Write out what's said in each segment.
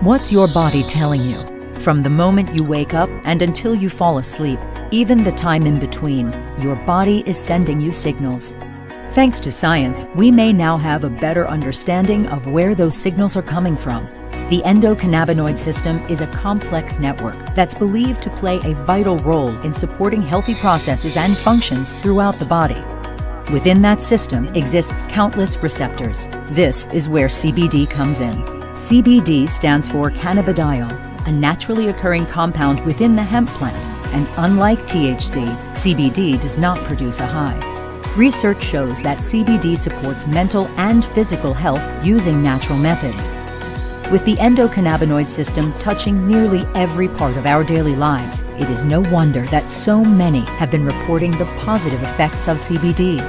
What's your body telling you? From the moment you wake up and until you fall asleep, even the time in between, your body is sending you signals. Thanks to science, we may now have a better understanding of where those signals are coming from. The endocannabinoid system is a complex network that's believed to play a vital role in supporting healthy processes and functions throughout the body. Within that system exists countless receptors. This is where CBD comes in. CBD stands for cannabidiol, a naturally occurring compound within the hemp plant, and unlike THC, CBD does not produce a high. Research shows that CBD supports mental and physical health using natural methods. With the endocannabinoid system touching nearly every part of our daily lives, it is no wonder that so many have been reporting the positive effects of CBD.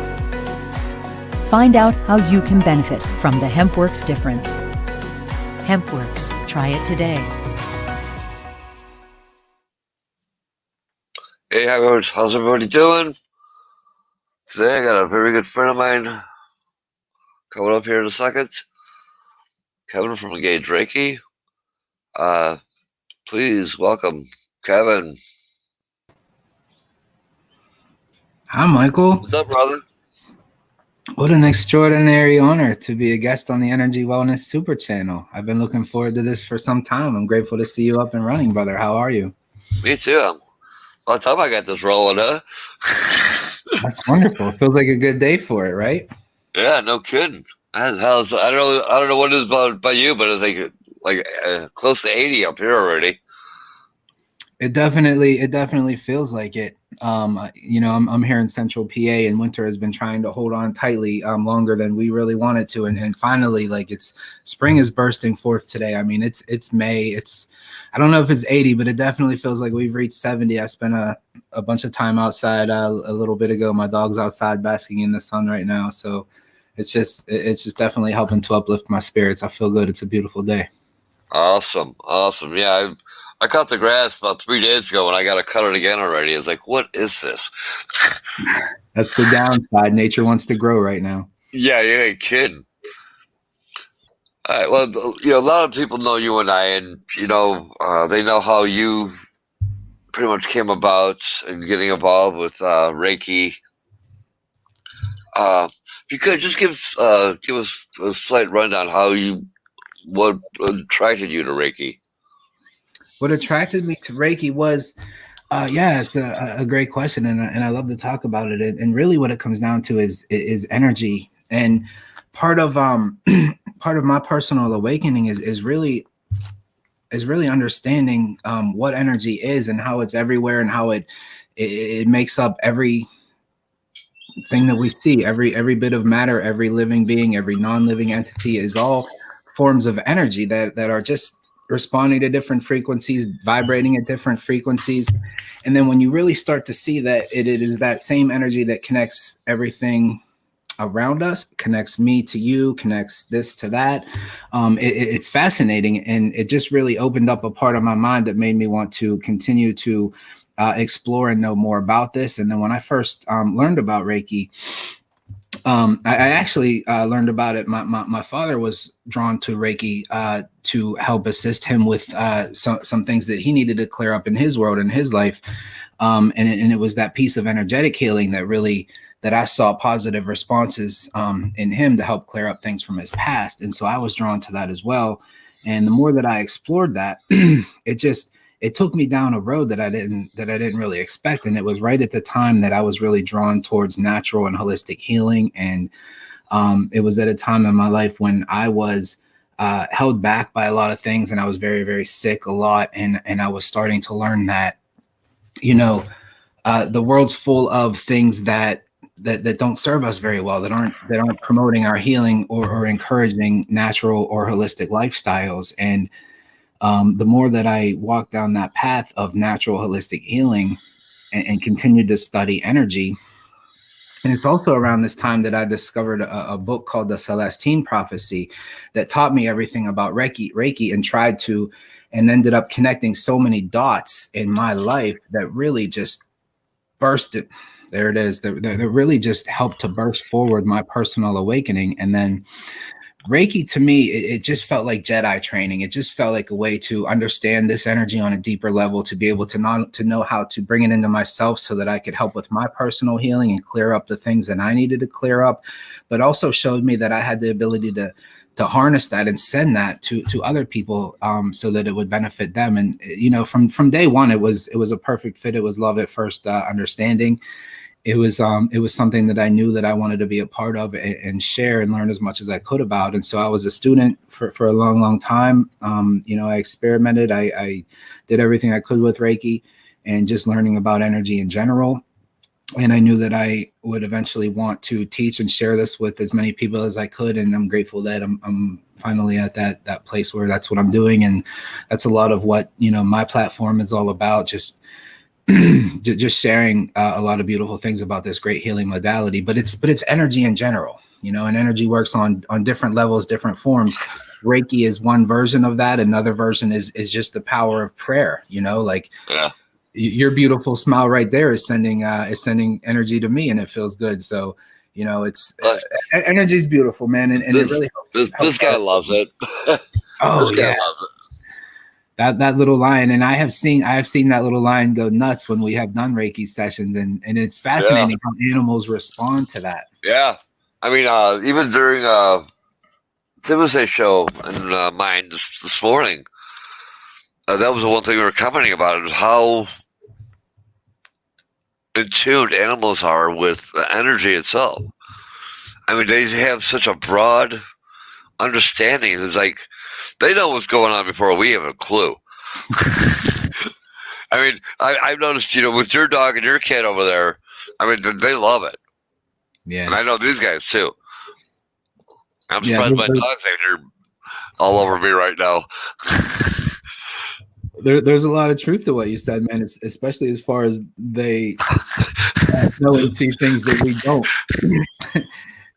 Find out how you can benefit from the HempWorks difference. HempWorks. Try it today. Hey, how's everybody doing? Today I got a very good friend of mine coming up here in a second. Kevin from Engaged Reiki. Please welcome Kevin. Hi, Michael. What's up, brother? What an extraordinary honor to be a guest on the Energy Wellness Super Channel. I've been looking forward to this for some time. I'm grateful to see you up and running, brother. How are you? Me too. By the time I got this rolling, huh? That's wonderful. It feels like a good day for it, right? Yeah, no kidding. I don't know what it is about you, but it's like close to 80 up here already. It definitely feels like it. I'm here in Central PA, and winter has been trying to hold on tightly longer than we really wanted to, and finally, spring is bursting forth today. I mean, it's May. I don't know if it's 80, but it definitely feels like we've reached 70. I spent a bunch of time outside a little bit ago. My dog's outside basking in the sun right now, so it's just definitely helping to uplift my spirits. I feel good. It's a beautiful day. Awesome. Yeah, I cut the grass about 3 days ago, and I got to cut it again already. It's like, what is this? That's the downside. Nature wants to grow right now. Yeah, you ain't kidding. All right. Well, a lot of people know you and I, and they know how you pretty much came about and getting involved with Reiki. If you could just give us a slight rundown what attracted you to Reiki. What attracted me to Reiki was, it's a great question, and I love to talk about it. And really, what it comes down to is energy. And part of my personal awakening is really understanding what energy is and how it's everywhere, and how it makes up every thing that we see. Every bit of matter, every living being, every non-living entity is all forms of energy that are just responding to different frequencies, vibrating at different frequencies. And then when you really start to see that it is that same energy that connects everything around us, connects me to you, connects this to that, it's fascinating. And it just really opened up a part of my mind that made me want to continue to explore and know more about this. And then when I first learned about Reiki, I actually learned about it. My father was drawn to Reiki to help assist him with some things that he needed to clear up in his world, in his life. And it was that piece of energetic healing that I saw positive responses in him to help clear up things from his past. And so I was drawn to that as well. And the more that I explored that, it took me down a road that I didn't really expect. And it was right at the time that I was really drawn towards natural and holistic healing. And it was at a time in my life when I was held back by a lot of things, and I was very, very sick a lot. And I was starting to learn that, the world's full of things that don't serve us very well, that aren't promoting our healing or encouraging natural or holistic lifestyles. And the more that I walked down that path of natural holistic healing and continued to study energy, and it's also around this time that I discovered a book called The Celestine Prophecy that taught me everything about Reiki and ended up connecting so many dots in my life that really just bursted. There it is. That really just helped to burst forward my personal awakening. And then Reiki to me, it just felt like Jedi training. It just felt like a way to understand this energy on a deeper level, to be able to know how to bring it into myself so that I could help with my personal healing and clear up the things that I needed to clear up, but also showed me that I had the ability to harness that and send that to other people, so that it would benefit them. And from day one, it was a perfect fit. It was love at first understanding. It was something that I knew that I wanted to be a part of and share and learn as much as I could about. And so I was a student for a long time. I experimented. I did everything I could with Reiki and just learning about energy in general. And I knew that I would eventually want to teach and share this with as many people as I could. And I'm grateful that I'm finally at that place where that's what I'm doing. And that's a lot of what, my platform is all about. Just sharing a lot of beautiful things about this great healing modality, but it's energy in general, and energy works on different levels, different forms. Reiki is one version of that. Another version is just the power of prayer, Yeah. Your beautiful smile right there is sending energy to me, and it feels good. So, it's energy is beautiful, man. And it really helps. This guy loves it. Oh, this guy yeah. loves it. That little lion, and I have seen that little lion go nuts when we have done Reiki sessions, and it's fascinating how animals respond to that. Yeah, I mean, even during Timothy's show in mine this morning, that was the one thing we were commenting about, is how in tune animals are with the energy itself. I mean, they have such a broad understanding. It's like they know what's going on before we have a clue. I mean, I've noticed, with your dog and your cat over there, I mean, they love it. Yeah. And I know these guys too. I'm surprised my dogs ain't all over me right now. There's a lot of truth to what you said, man, especially as far as they know and see things that we don't.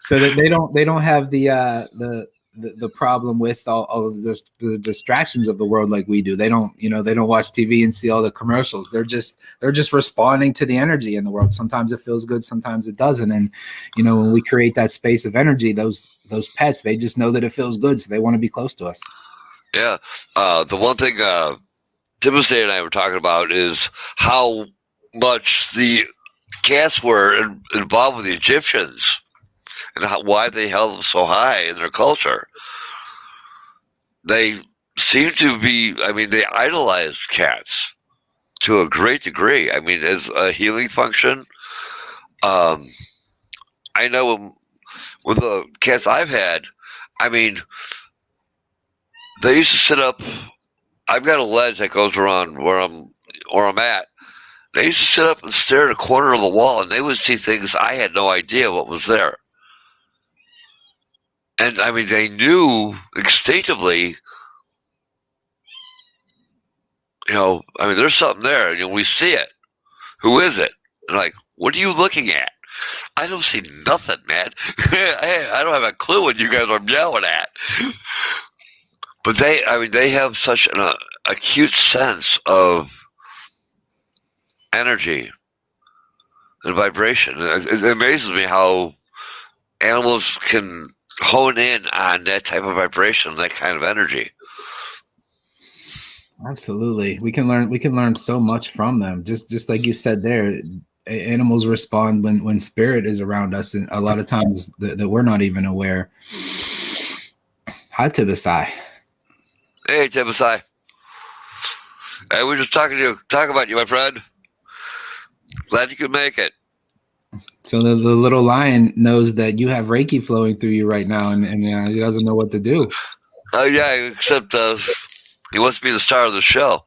So that they don't have the problem with all of this, the distractions of the world like we do. They don't watch TV and see all the commercials. They're just responding to the energy in the world. Sometimes it feels good, sometimes it doesn't. And when we create that space of energy, those pets, they just know that it feels good, so they want to be close to us. Yeah. The one thing Timothy and I were talking about is how much the cats were involved with the Egyptians, and why they held them so high in their culture. They seem to be, I mean, they idolized cats to a great degree. I mean, as a healing function. I know with the cats I've had, I mean, they used to sit up. I've got a ledge that goes around where I'm at. They used to sit up and stare at a corner of the wall, and they would see things I had no idea what was there. And I mean, they knew instinctively, I mean, there's something there. We see it. Who is it? And like, what are you looking at? I don't see nothing, man. I don't have a clue what you guys are yelling at. But they have such an acute sense of energy and vibration. It amazes me how animals can hone in on that type of vibration, that kind of energy. Absolutely. We can learn so much from them. Just like you said there, animals respond when spirit is around us, and a lot of times that we're not even aware. Hi, Tibisai. Hey, Tibisai. Hey, we're just talking about you, my friend. Glad you could make it. So the little lion knows that you have Reiki flowing through you right now, and he doesn't know what to do. Oh, yeah, except he wants to be the star of the show.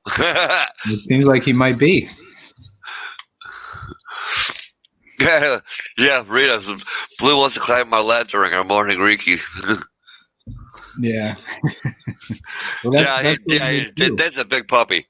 It seems like he might be. Yeah, Rita. Blue wants to climb my ladder during our morning Reiki. Yeah. Well, that's a big puppy.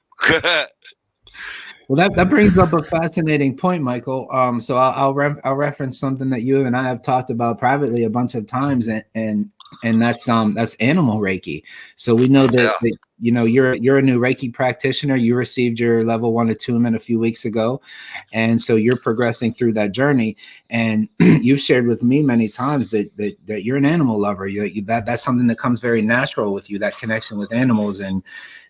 Well, that brings up a fascinating point, Michael. So I'll reference something that you and I have talked about privately a bunch of times, and and that's animal Reiki. So we know that, Yeah. you know, you're a new Reiki practitioner. You received your level 1 attunement a few weeks ago, and so you're progressing through that journey. And you've shared with me many times that you're an animal lover. That's something that comes very natural with you, that connection with animals.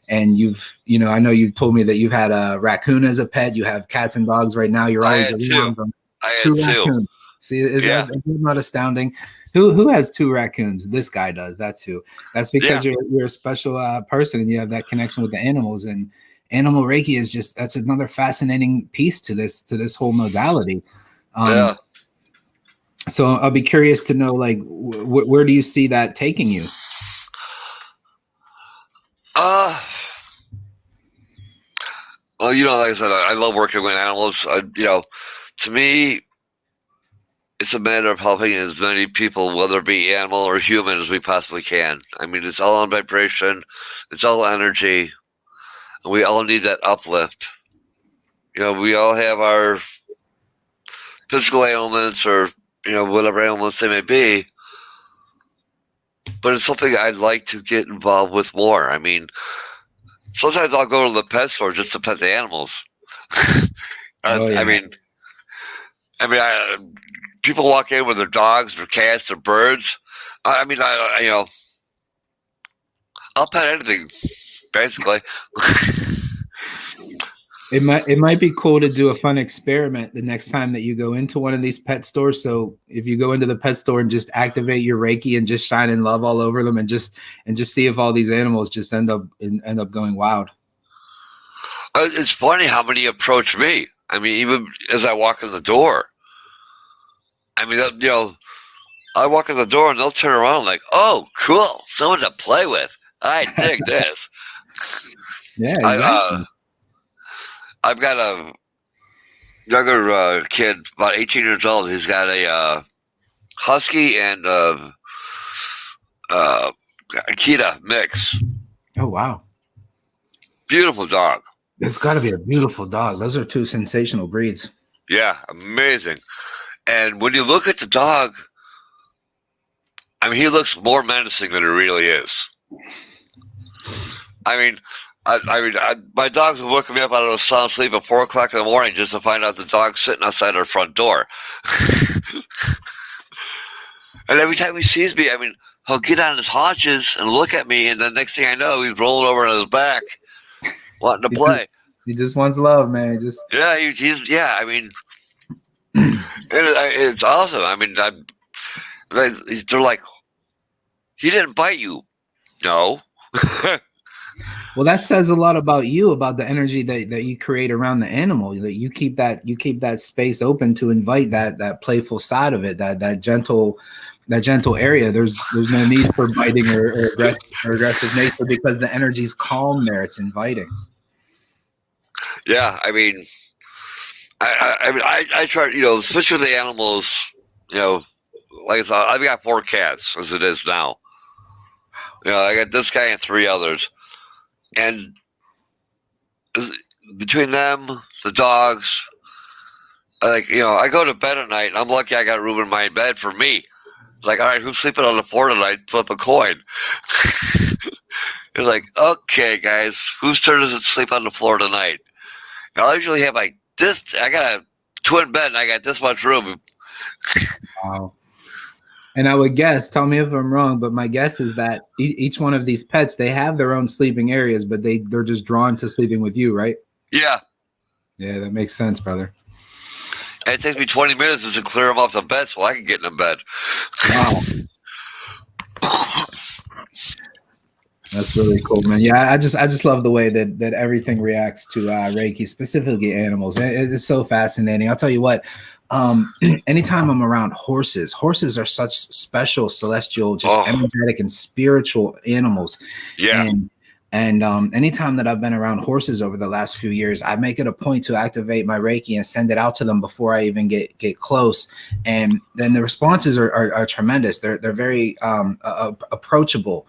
And you've, you know, I know you told me that you've had a raccoon as a pet. You have cats and dogs right now. You're I always had two. around them. I Two had two. raccoons. See, is Yeah. that not astounding? Who has two raccoons? This guy does. That's who. That's because Yeah. you're a special person, and you have that connection with the animals. And animal Reiki is just, that's another fascinating piece to this whole modality. Yeah. So I'll be curious to know, like, where do you see that taking you? Well, you know, like I said, I love working with animals. You know, to me, it's a matter of helping as many people, whether it be animal or human, as we possibly can. I mean, it's all on vibration, it's all energy, and we all need that uplift. You know, we all have our physical ailments, or, you know, whatever ailments they may be, but it's something I'd like to get involved with more. I mean, sometimes I'll go to the pet store just to pet the animals. Oh, yeah. People walk in with their dogs, their cats, their birds. You know, I'll pet anything, basically. It might be cool to do a fun experiment the next time that you go into one of these pet stores. So if you go into the pet store and just activate your Reiki and just shine in love all over them, and just see if all these animals just end up going wild. It's funny how many approach me. I mean, even as I walk in the door. I mean, you know, I walk in the door and they'll turn around like, "Oh, cool, someone to play with. I dig this." Yeah, exactly. I've got a younger kid, about 18 years old. He's got a husky and Akita mix. Oh, wow. Beautiful dog. It's got to be a beautiful dog. Those are two sensational breeds. Yeah, amazing. And when you look at the dog, I mean, he looks more menacing than he really is. I mean, my dogs will wake me up out of a sound sleep at 4 o'clock in the morning just to find out the dog's sitting outside our front door. And every time he sees me, I mean, he'll get on his haunches and look at me, and the next thing I know, he's rolling over on his back, wanting to play. He just wants love, man. Yeah, I mean, it's awesome. I mean, they're like, he didn't bite you. No. Well, that says a lot about you, about the energy that you create around the animal. That you keep that space open to invite that playful side of it, that gentle area. There's no need for biting or aggressive nature, because the energy's calm there. It's inviting. Yeah, I mean, I try, you know, especially with the animals, you know, like I said, I've got 4 cats as it is now. You know, I got this guy and 3 others. And between them, the dogs, like, you know, I go to bed at night and I'm lucky I got room in my bed for me. Like, all right, who's sleeping on the floor tonight? Flip a coin. It's like, okay, guys, whose turn is it to sleep on the floor tonight? And I usually have like this. I got a twin bed and I got this much room. Wow. And I would guess, tell me if I'm wrong, but my guess is that each one of these pets, they have their own sleeping areas, but they're just drawn to sleeping with you, right? Yeah. Yeah, that makes sense, brother. And it takes me 20 minutes to clear them off the bed so I can get in the bed. Wow. That's really cool, man. Yeah, I just love the way that everything reacts to Reiki, specifically animals. It's so fascinating. I'll tell you what, anytime I'm around horses are such special, celestial, just energetic and spiritual animals. Yeah. And anytime that I've been around horses over the last few years, I make it a point to activate my Reiki and send it out to them before I even get close. And then the responses are tremendous. They're very approachable.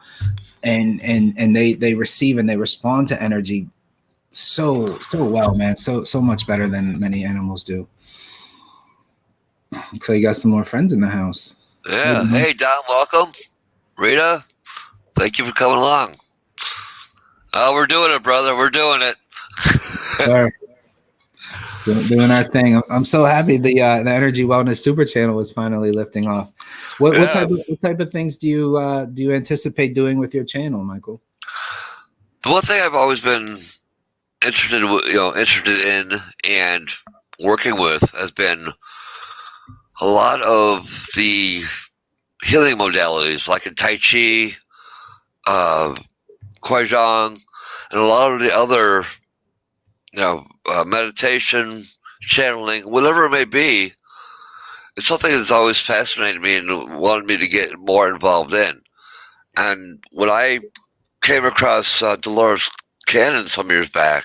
And they receive and they respond to energy so well, man. So much better than many animals do. So you got some more friends in the house. Yeah. Hey, Don, welcome. Rita, thank you for coming along. Oh, we're doing it, brother. We're doing it. Sure. Doing our thing. I'm so happy the Energy Wellness Super Channel is finally lifting off. What type of things do you anticipate doing with your channel, Michael? The one thing I've always been interested in and working with has been a lot of the healing modalities, like in Tai Chi, Guizhong, and a lot of the other, meditation, channeling, whatever it may be. It's something that's always fascinated me and wanted me to get more involved in. And when I came across Dolores Cannon some years back,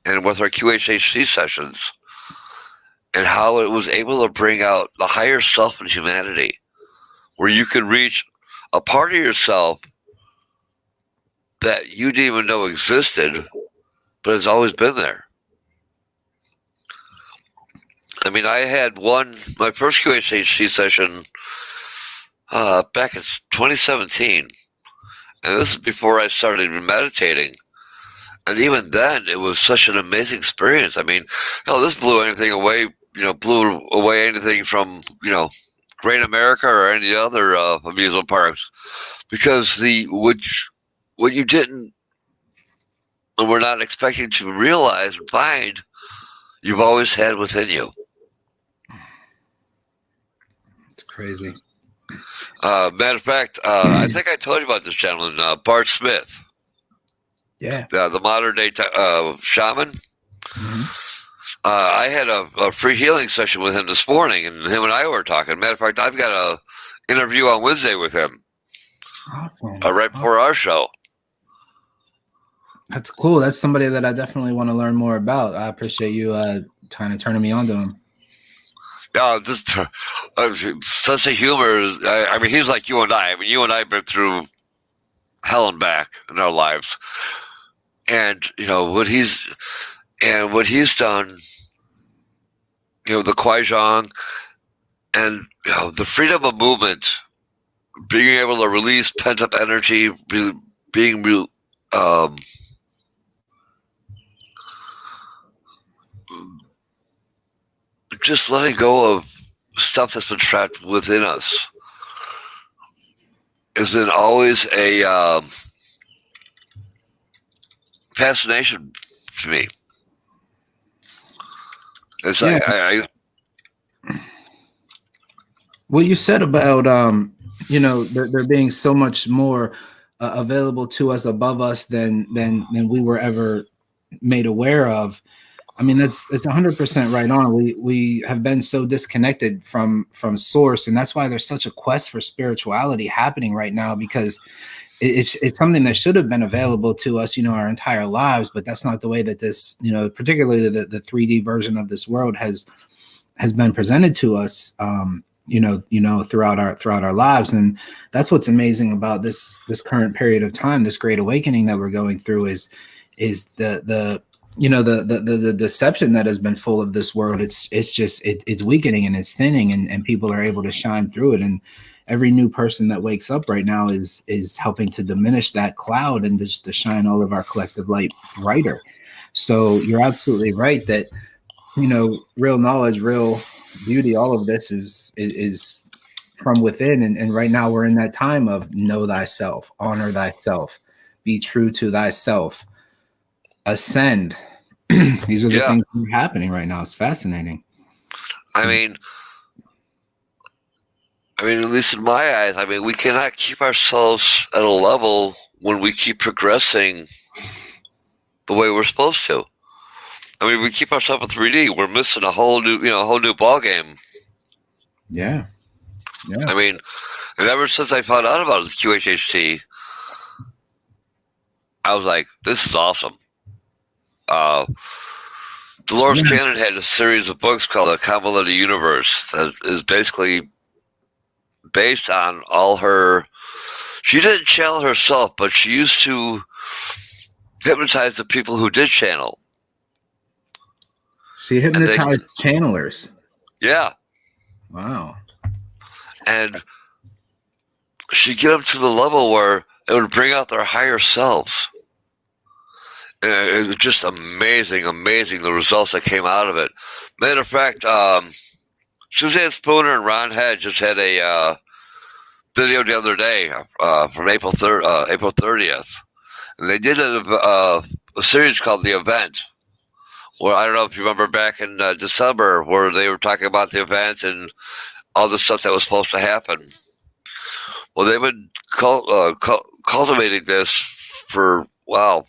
and with her QHHC sessions, and how it was able to bring out the higher self in humanity, where you could reach a part of yourself that you didn't even know existed, but has always been there. I mean, I had my first QHHC session back in 2017, and this is before I started meditating. And even then, it was such an amazing experience. I mean, this blew anything away, blew away anything from, Great America or any other amusement parks, because what you didn't and were not expecting to realize and find, you've always had within you. It's crazy. Matter of fact, I think I told you about this gentleman, Bart Smith. Yeah. The modern day shaman. Mm-hmm. I had a free healing session with him this morning, and him and I were talking. Matter of fact, I've got a interview on Wednesday with him. Awesome. Right before our show. That's cool. That's somebody that I definitely want to learn more about. I appreciate you kind of turning me on to him. Yeah, just such a humor. I mean, he's like you and I. I mean, you and I have been through hell and back in our lives, and what he's done. The Guizhong and the freedom of movement, being able to release pent up energy, being just letting go of stuff that's been trapped within us has been always a fascination to me. It's like what you said about there being so much more available to us above us than we were ever made aware of. I mean, that's 100% right on. We have been so disconnected from source, and that's why there's such a quest for spirituality happening right now, because it's something that should have been available to us, our entire lives, but that's not the way that this, particularly the 3D version of this world has been presented to us, throughout our lives. And that's what's amazing about this current period of time, this great awakening that we're going through, is the deception that has been full of this world. It's weakening and it's thinning, and people are able to shine through it. And every new person that wakes up right now is helping to diminish that cloud and just to shine all of our collective light brighter. So you're absolutely right that, real knowledge, real beauty, all of this is from within. And right now we're in that time of know thyself, honor thyself, be true to thyself, ascend. These are the things that are happening right now. It's fascinating. I mean, at least in my eyes, we cannot keep ourselves at a level when we keep progressing the way we're supposed to. We keep ourselves in 3D. We're missing a whole new ball game. Yeah. And ever since I found out about QHHT, I was like, this is awesome. Dolores Cannon had a series of books called The Convoluted Universe that is basically based on all her. She didn't channel herself, but she used to hypnotize the people who did channel. She hypnotized channelers. Yeah. Wow. And she'd get them to the level where it would bring out their higher selves. And it was just amazing, amazing the results that came out of it. Matter of fact, Suzanne Spooner and Ron Head just had a video the other day from April 30th. And they did a series called The Event, where I don't know if you remember back in December, where they were talking about the event and all the stuff that was supposed to happen. Well, they've been cultivating this for, wow,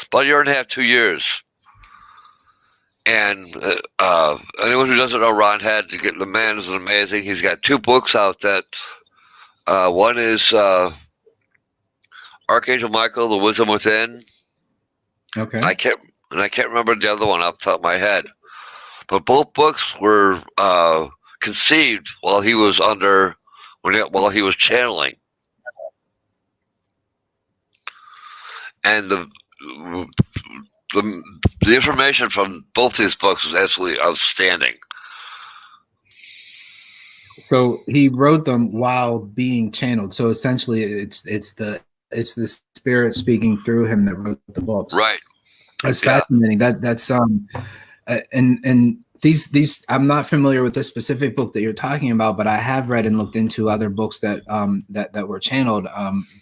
about a year and a half, 2 years. And anyone who doesn't know Ron Head, the man is amazing. He's got 2 books out that one is Archangel Michael, The Wisdom Within. Okay. I can't remember the other one off the top of my head. But both books were conceived while he was while he was channeling. And the information from both these books was absolutely outstanding. So he wrote them while being channeled. So essentially, it's the spirit speaking through him that wrote the books. Right. That's fascinating. That's and these I'm not familiar with this specific book that you're talking about, but I have read and looked into other books that were channeled.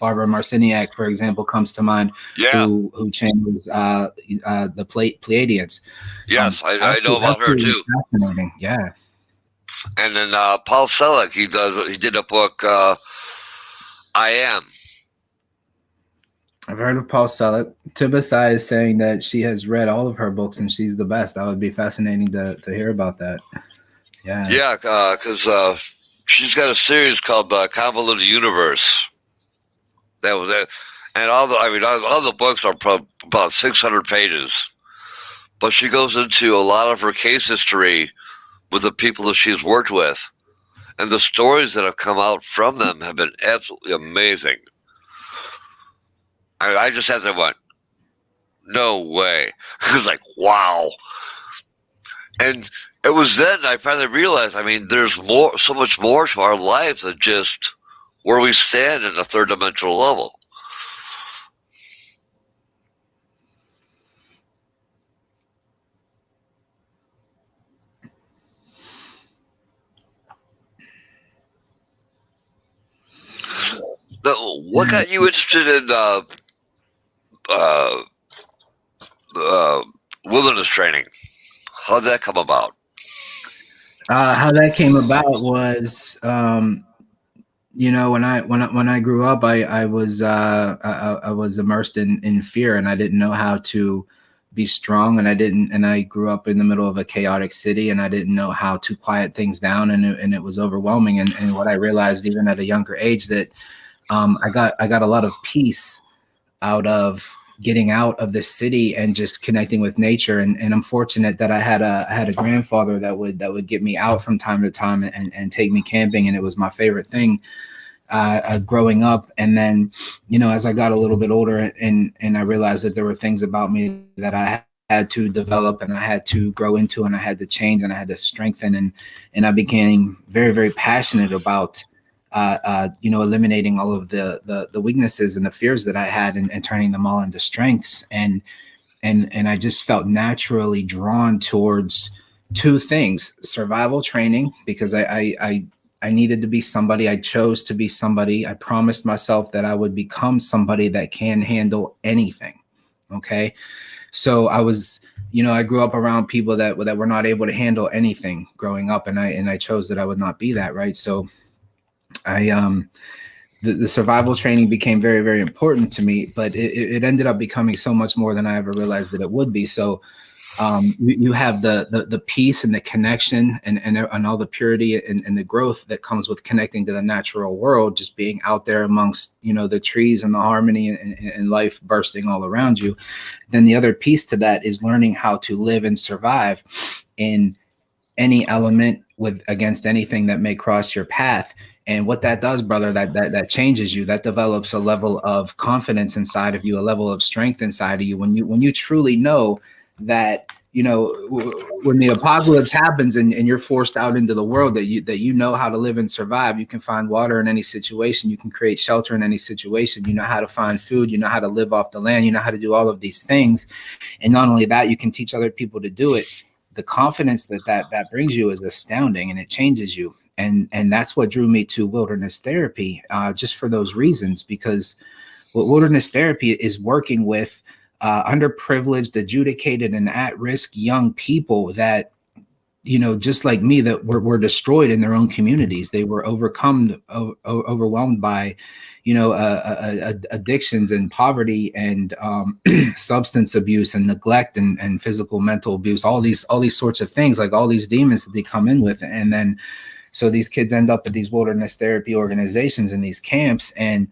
Barbara Marciniak, for example, comes to mind. Yeah. Who channels the Pleiadians. Yes, I know about her too. Fascinating. Yeah. And then Paul Selig, he did a book, I Am. I've heard of Paul Selig. Tibasai is saying that she has read all of her books and she's the best. That would be fascinating to hear about that. Yeah. Yeah, because she's got a series called Convoluted Universe. That was it. And all the books are about 600 pages. But she goes into a lot of her case history with the people that she's worked with. And the stories that have come out from them have been absolutely amazing. I just had to went, no way. It was like, wow. And it was then I finally realized, there's so much more to our life than just where we stand in the third dimensional level. Now, what got you interested in wilderness training? How did that come about? How that came about was, when I grew up, I was immersed in fear, and I didn't know how to be strong, and I grew up in the middle of a chaotic city, and I didn't know how to quiet things down, and it was overwhelming. And what I realized even at a younger age that I got a lot of peace out of getting out of the city and just connecting with nature. And I'm fortunate that I had a grandfather that would get me out from time to time and take me camping. And it was my favorite thing growing up. And then, as I got a little bit older and I realized that there were things about me that I had to develop and I had to grow into and I had to change and I had to strengthen. And I became very, very passionate about eliminating all of the weaknesses and the fears that I had and turning them all into strengths. And I just felt naturally drawn towards 2 things: survival training, because I needed to be somebody. I chose to be somebody. I promised myself that I would become somebody that can handle anything. Okay. So I was, I grew up around people that were not able to handle anything growing up. And I chose that I would not be that. Right. So the survival training became very, very important to me, but it ended up becoming so much more than I ever realized that it would be. So you have the peace and the connection and all the purity and the growth that comes with connecting to the natural world, just being out there amongst, the trees and the harmony and life bursting all around you. Then the other piece to that is learning how to live and survive in any element against anything that may cross your path. And what that does, brother, that changes you. That develops a level of confidence inside of you, a level of strength inside of you. When you truly know that when the apocalypse happens and you're forced out into the world, that you know how to live and survive. You can find water in any situation. You can create shelter in any situation. You know how to find food. You know how to live off the land. You know how to do all of these things. And not only that, you can teach other people to do it. The confidence that brings you is astounding, and it changes you. And that's what drew me to wilderness therapy, just for those reasons, because what wilderness therapy is working with underprivileged, adjudicated, and at-risk young people that, just like me, that were destroyed in their own communities. They were overwhelmed by, addictions and poverty and substance abuse and neglect and physical, mental abuse, all these sorts of things, like all these demons that they come in with. And then, so these kids end up at these wilderness therapy organizations and these camps, and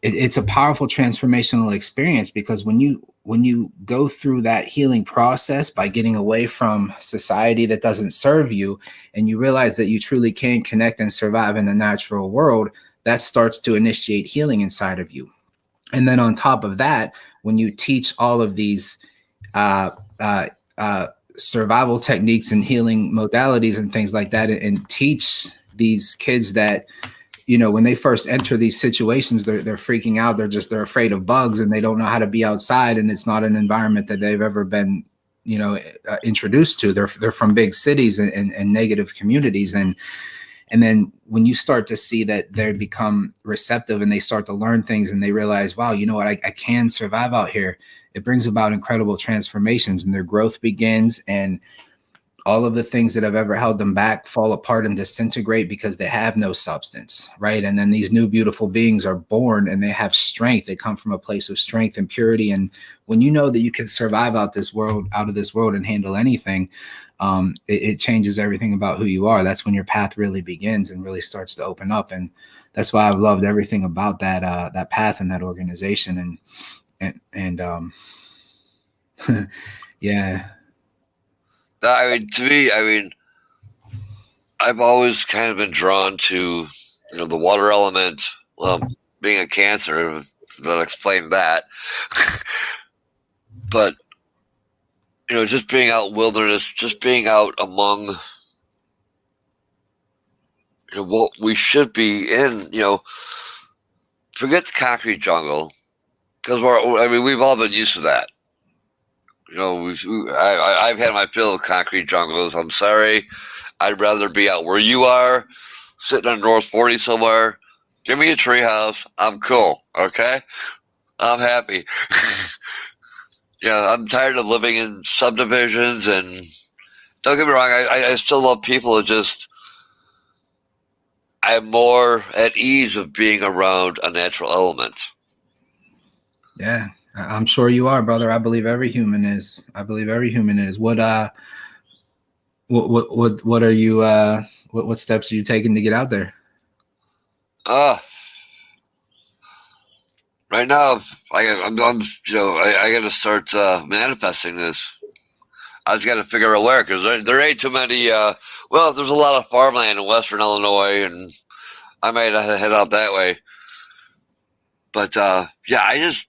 it's a powerful transformational experience, because when you go through that healing process by getting away from society that doesn't serve you, and you realize that you truly can connect and survive in the natural world, that starts to initiate healing inside of you. And then on top of that, when you teach all of these survival techniques and healing modalities and things like that, and teach these kids that, when they first enter these situations, they're freaking out. They're afraid of bugs, and they don't know how to be outside. And it's not an environment that they've ever been, introduced to. They're from big cities and negative communities. And then when you start to see that they become receptive and they start to learn things, and they realize, wow, you know what, I can survive out here. It brings about incredible transformations, and their growth begins, and all of the things that have ever held them back fall apart and disintegrate because they have no substance, right? And then these new beautiful beings are born, and they have strength. They come from a place of strength and purity. And when you know that you can survive out of this world and handle anything, it changes everything about who you are. That's when your path really begins and really starts to open up. And that's why I've loved everything about that path and that organization. And yeah. To me, I've always kind of been drawn to, the water element. Well, being a Cancer, that'll explain that. But, just being out wilderness, just being out among, what we should be in, forget the concrete jungle, because we've all been used to that. I've had my fill of concrete jungles. I'm sorry. I'd rather be out where you are, sitting on North 40 somewhere. Give me a tree house. I'm cool. Okay? I'm happy. I'm tired of living in subdivisions, and don't get me wrong, I still love people. I'm more at ease of being around a natural element. Yeah. I'm sure you are, brother. I believe every human is. What are you, what steps are you taking to get out there? Right now, I got to start manifesting this. I just got to figure out where, because there ain't too many. There's a lot of farmland in Western Illinois, and I might head out that way. But, I just,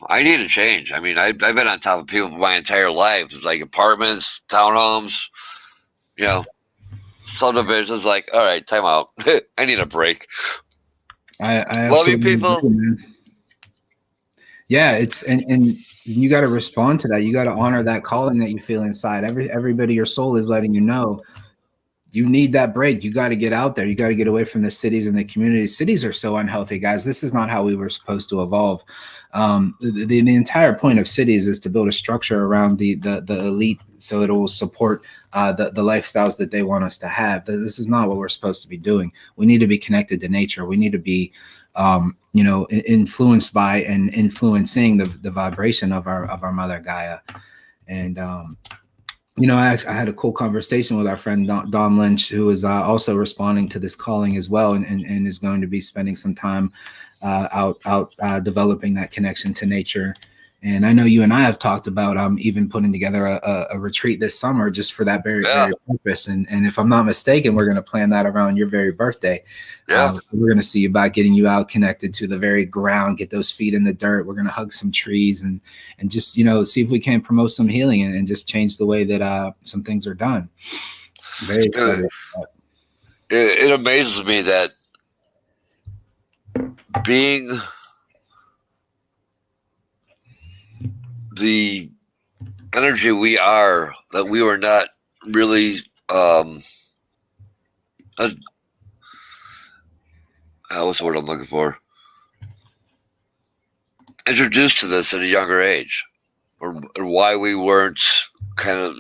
I need a change. I've been on top of people my entire life. It's like apartments, townhomes, subdivisions. Like, all right, time out. I need a break. I love you, people. Agree, yeah, and you got to respond to that. You got to honor that calling that you feel inside. Every bit of your soul is letting you know you need that break. You got to get out there. You got to get away from the cities and the communities. Cities are so unhealthy, guys. This is not how we were supposed to evolve. The entire point of cities is to build a structure around the elite, so it will support the lifestyles that they want us to have. This is not what we're supposed to be doing. We need to be connected to nature. We need to be influenced by and influencing the vibration of our mother Gaia. And I had a cool conversation with our friend Dom Lynch, who is also responding to this calling as well, and is going to be spending some time out developing that connection to nature And I know you and I have talked about even putting together a retreat this summer just for that very purpose. And if I'm not mistaken, we're going to plan that around your very birthday. Yeah. We're going to see about getting you out connected to the very ground, get those feet in the dirt. We're going to hug some trees and just, see if we can promote some healing and just change the way that some things are done. Very excited. It amazes me that being the energy we are, that we were not really what's the word I'm looking for? Introduced to this at a younger age, or why we weren't kind of,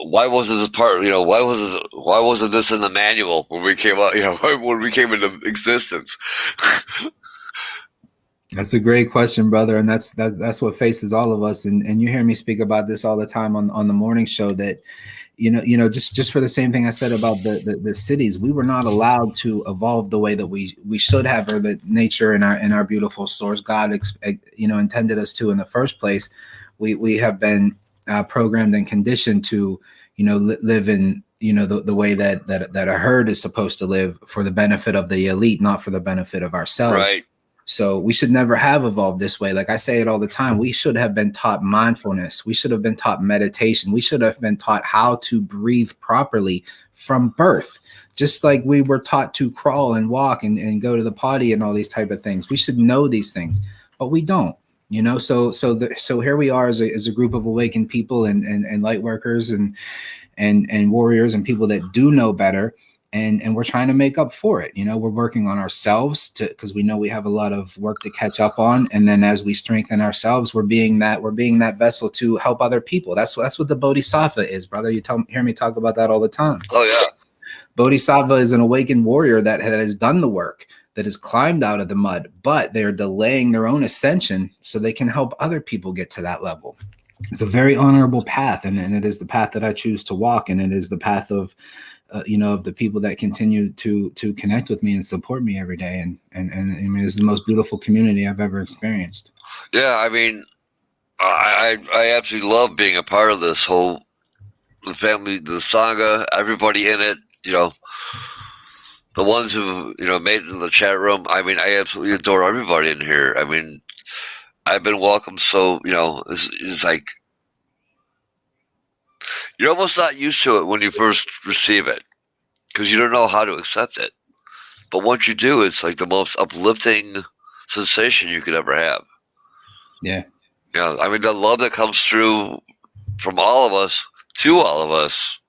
why wasn't this part? Why wasn't this in the manual when we came out? When we came into existence. That's a great question, brother, and that's what faces all of us. And you hear me speak about this all the time on the morning show. That just for the same thing I said about the cities, we were not allowed to evolve the way that we should have, or that nature in our beautiful source God intended us to in the first place. We have been programmed and conditioned to live in the way that a herd is supposed to live, for the benefit of the elite, not for the benefit of ourselves. Right. So we should never have evolved this way. Like I say it all the time, we should have been taught mindfulness. We should have been taught meditation. We should have been taught how to breathe properly from birth, just like we were taught to crawl and walk and go to the potty and all these type of things. We should know these things, but we don't. So here we are as a group of awakened people and light workers and warriors and people that do know better. And we're trying to make up for it. We're working on ourselves because we know we have a lot of work to catch up on. And then as we strengthen ourselves, we're being that vessel to help other people. That's what the Bodhisattva is, brother. You hear me talk about that all the time. Oh yeah. Bodhisattva is an awakened warrior that has done the work, that has climbed out of the mud, but they are delaying their own ascension so they can help other people get to that level. It's a very honorable path, and it is the path that I choose to walk, and it is the path of of the people that continue to connect with me and support me every day. And I mean, it's the most beautiful community I've ever experienced. Yeah, I mean, I absolutely love being a part of this whole, the family, the Sangha, everybody in it, the ones who, made it in the chat room. I mean, I absolutely adore everybody in here. I mean, I've been welcomed. So, it's like, you're almost not used to it when you first receive it, because you don't know how to accept it. But once you do, it's like the most uplifting sensation you could ever have. Yeah. I mean, the love that comes through from all of us to all of us,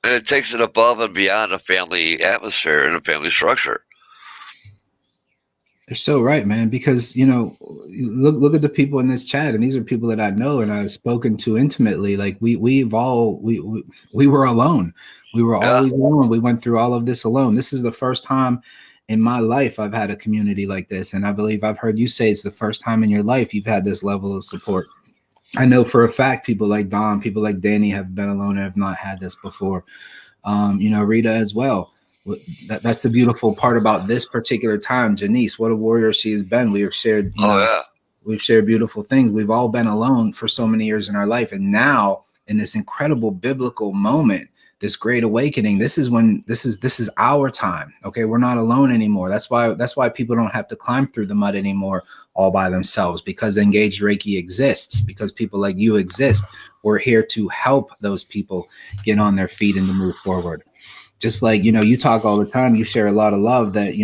and it takes it above and beyond a family atmosphere and a family structure. You're so right, man, because, look at the people in this chat, and these are people that I know and I've spoken to intimately. Like we were alone. We were always alone. We went through all of this alone. This is the first time in my life I've had a community like this. And I believe I've heard you say it's the first time in your life you've had this level of support. I know for a fact people like Don, people like Danny have been alone and have not had this before. Rita as well. That's the beautiful part about this particular time. Janice, what a warrior she has been. We have shared, we've shared beautiful things. We've all been alone for so many years in our life. And now in this incredible biblical moment, this great awakening, this is our time. Okay. We're not alone anymore. That's why people don't have to climb through the mud anymore all by themselves, because Engaged Reiki exists, because people like you exist. We're here to help those people get on their feet and to move forward. Just like, you talk all the time, you share a lot of love that,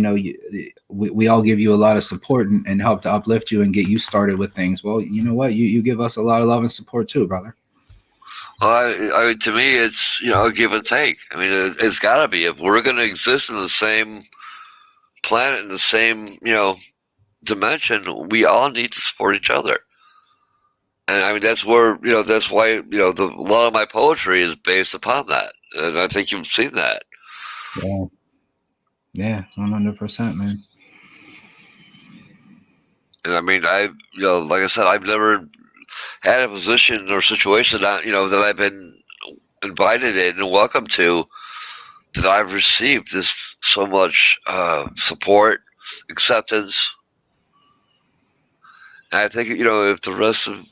we all give you a lot of support and help to uplift you and get you started with things. Well, you know what? You give us a lot of love and support too, brother. Well, I mean, to me, it's, a give and take. I mean, it's got to be. If we're going to exist in the same planet, in the same, dimension, we all need to support each other. And I mean, that's where, that's why, a lot of my poetry is based upon that. And I think you've seen that. Yeah, 100%, man. And I mean, like I said, I've never had a position or situation that, that I've been invited in and welcomed to, that I've received this so much support, acceptance, And I think, if the rest of,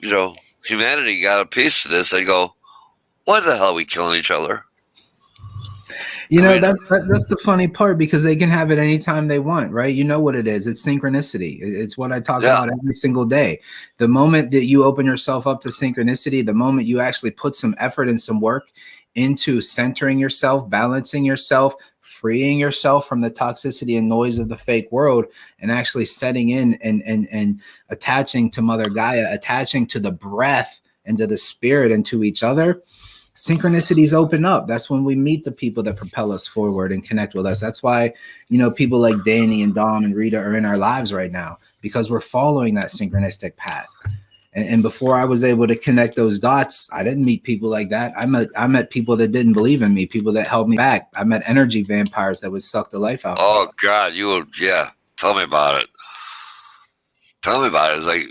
humanity got a piece of this, they'd go, why the hell are we killing each other? You I know, mean, that's the funny part, because they can have it anytime they want, right? You know what it is. It's synchronicity. It's what I talk yeah. about every single day. The moment that you open yourself up to synchronicity, the moment you actually put some effort and some work into centering yourself, balancing yourself, freeing yourself from the toxicity and noise of the fake world, and actually setting in and attaching to Mother Gaia, attaching to the breath and to the spirit and to each other, synchronicities open up. That's when we meet the people that propel us forward and connect with us. That's why, people like Danny and Dom and Rita are in our lives right now, because we're following that synchronistic path. And before I was able to connect those dots, I didn't meet people like that. I met people that didn't believe in me, people that held me back. I met energy vampires that would suck the life out of me. Oh, God, yeah. Tell me about it. Tell me about it. It's like,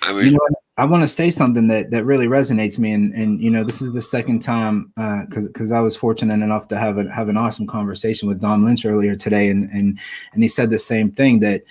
I mean, I want to say something that really resonates me, and this is the second time, because I was fortunate enough to have an awesome conversation with Don Lynch earlier today, and he said the same thing, that